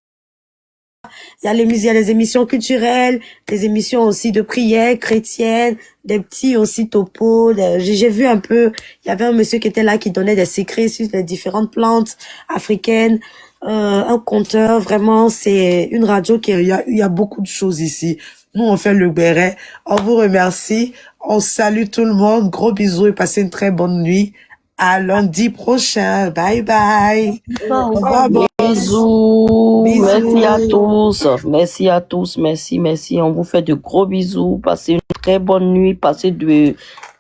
Il y a les émissions culturelles, des émissions aussi de prière chrétienne, des petits aussi topos. J'ai vu un peu, il y avait un monsieur qui était là qui donnait des secrets sur les différentes plantes africaines. Un conteur, vraiment, c'est une radio il y a beaucoup de choses ici. Nous, on fait le béret. On vous remercie. On salue tout le monde. Gros bisous et passez une très bonne nuit. À lundi prochain. Bye bye. Au revoir. Bisous. Bisous. Merci à tous. Merci à tous. Merci. On vous fait de gros bisous. Passez une très bonne nuit. Passez de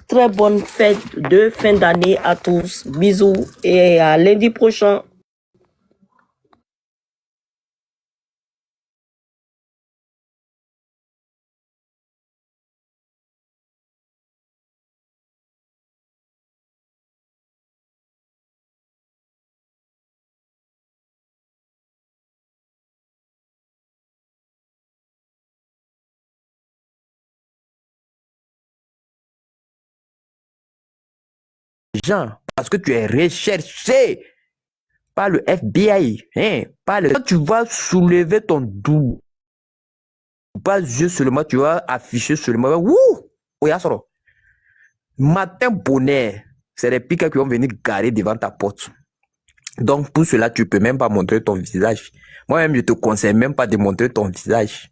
très bonnes fêtes de fin d'année à tous. Bisous et à lundi prochain. gens parce que tu es recherché par le FBI, hein, quand tu vas soulever ton double, pas yeux seulement, tu vas afficher seulement, wouh, oyasoro. Matin bonheur, c'est les piques qui vont venir garer devant ta porte. Donc pour cela, tu peux même pas montrer ton visage. Moi-même, je te conseille même pas de montrer ton visage.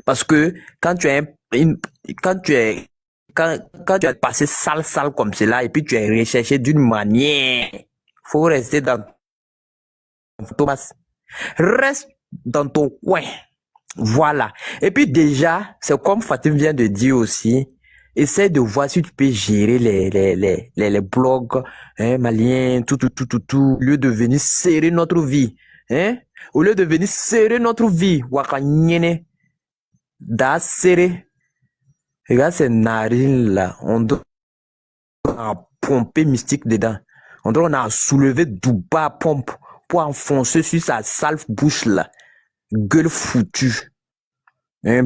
Parce que quand tu as passé sale comme cela et puis tu es recherché d'une manière, faut rester dans Thomas. Reste dans ton coin. Voilà. Et puis déjà, c'est comme Fatim vient de dire aussi, essaie de voir si tu peux gérer les blogs, hein, maliens, tout, au lieu de venir serrer notre vie, hein, au lieu de venir serrer notre vie, wakanyene, da serrer. Regarde ces narines là, on doit pomper mystique dedans. On doit soulever du bas pompe pour enfoncer sur sa sale bouche là. Gueule foutue.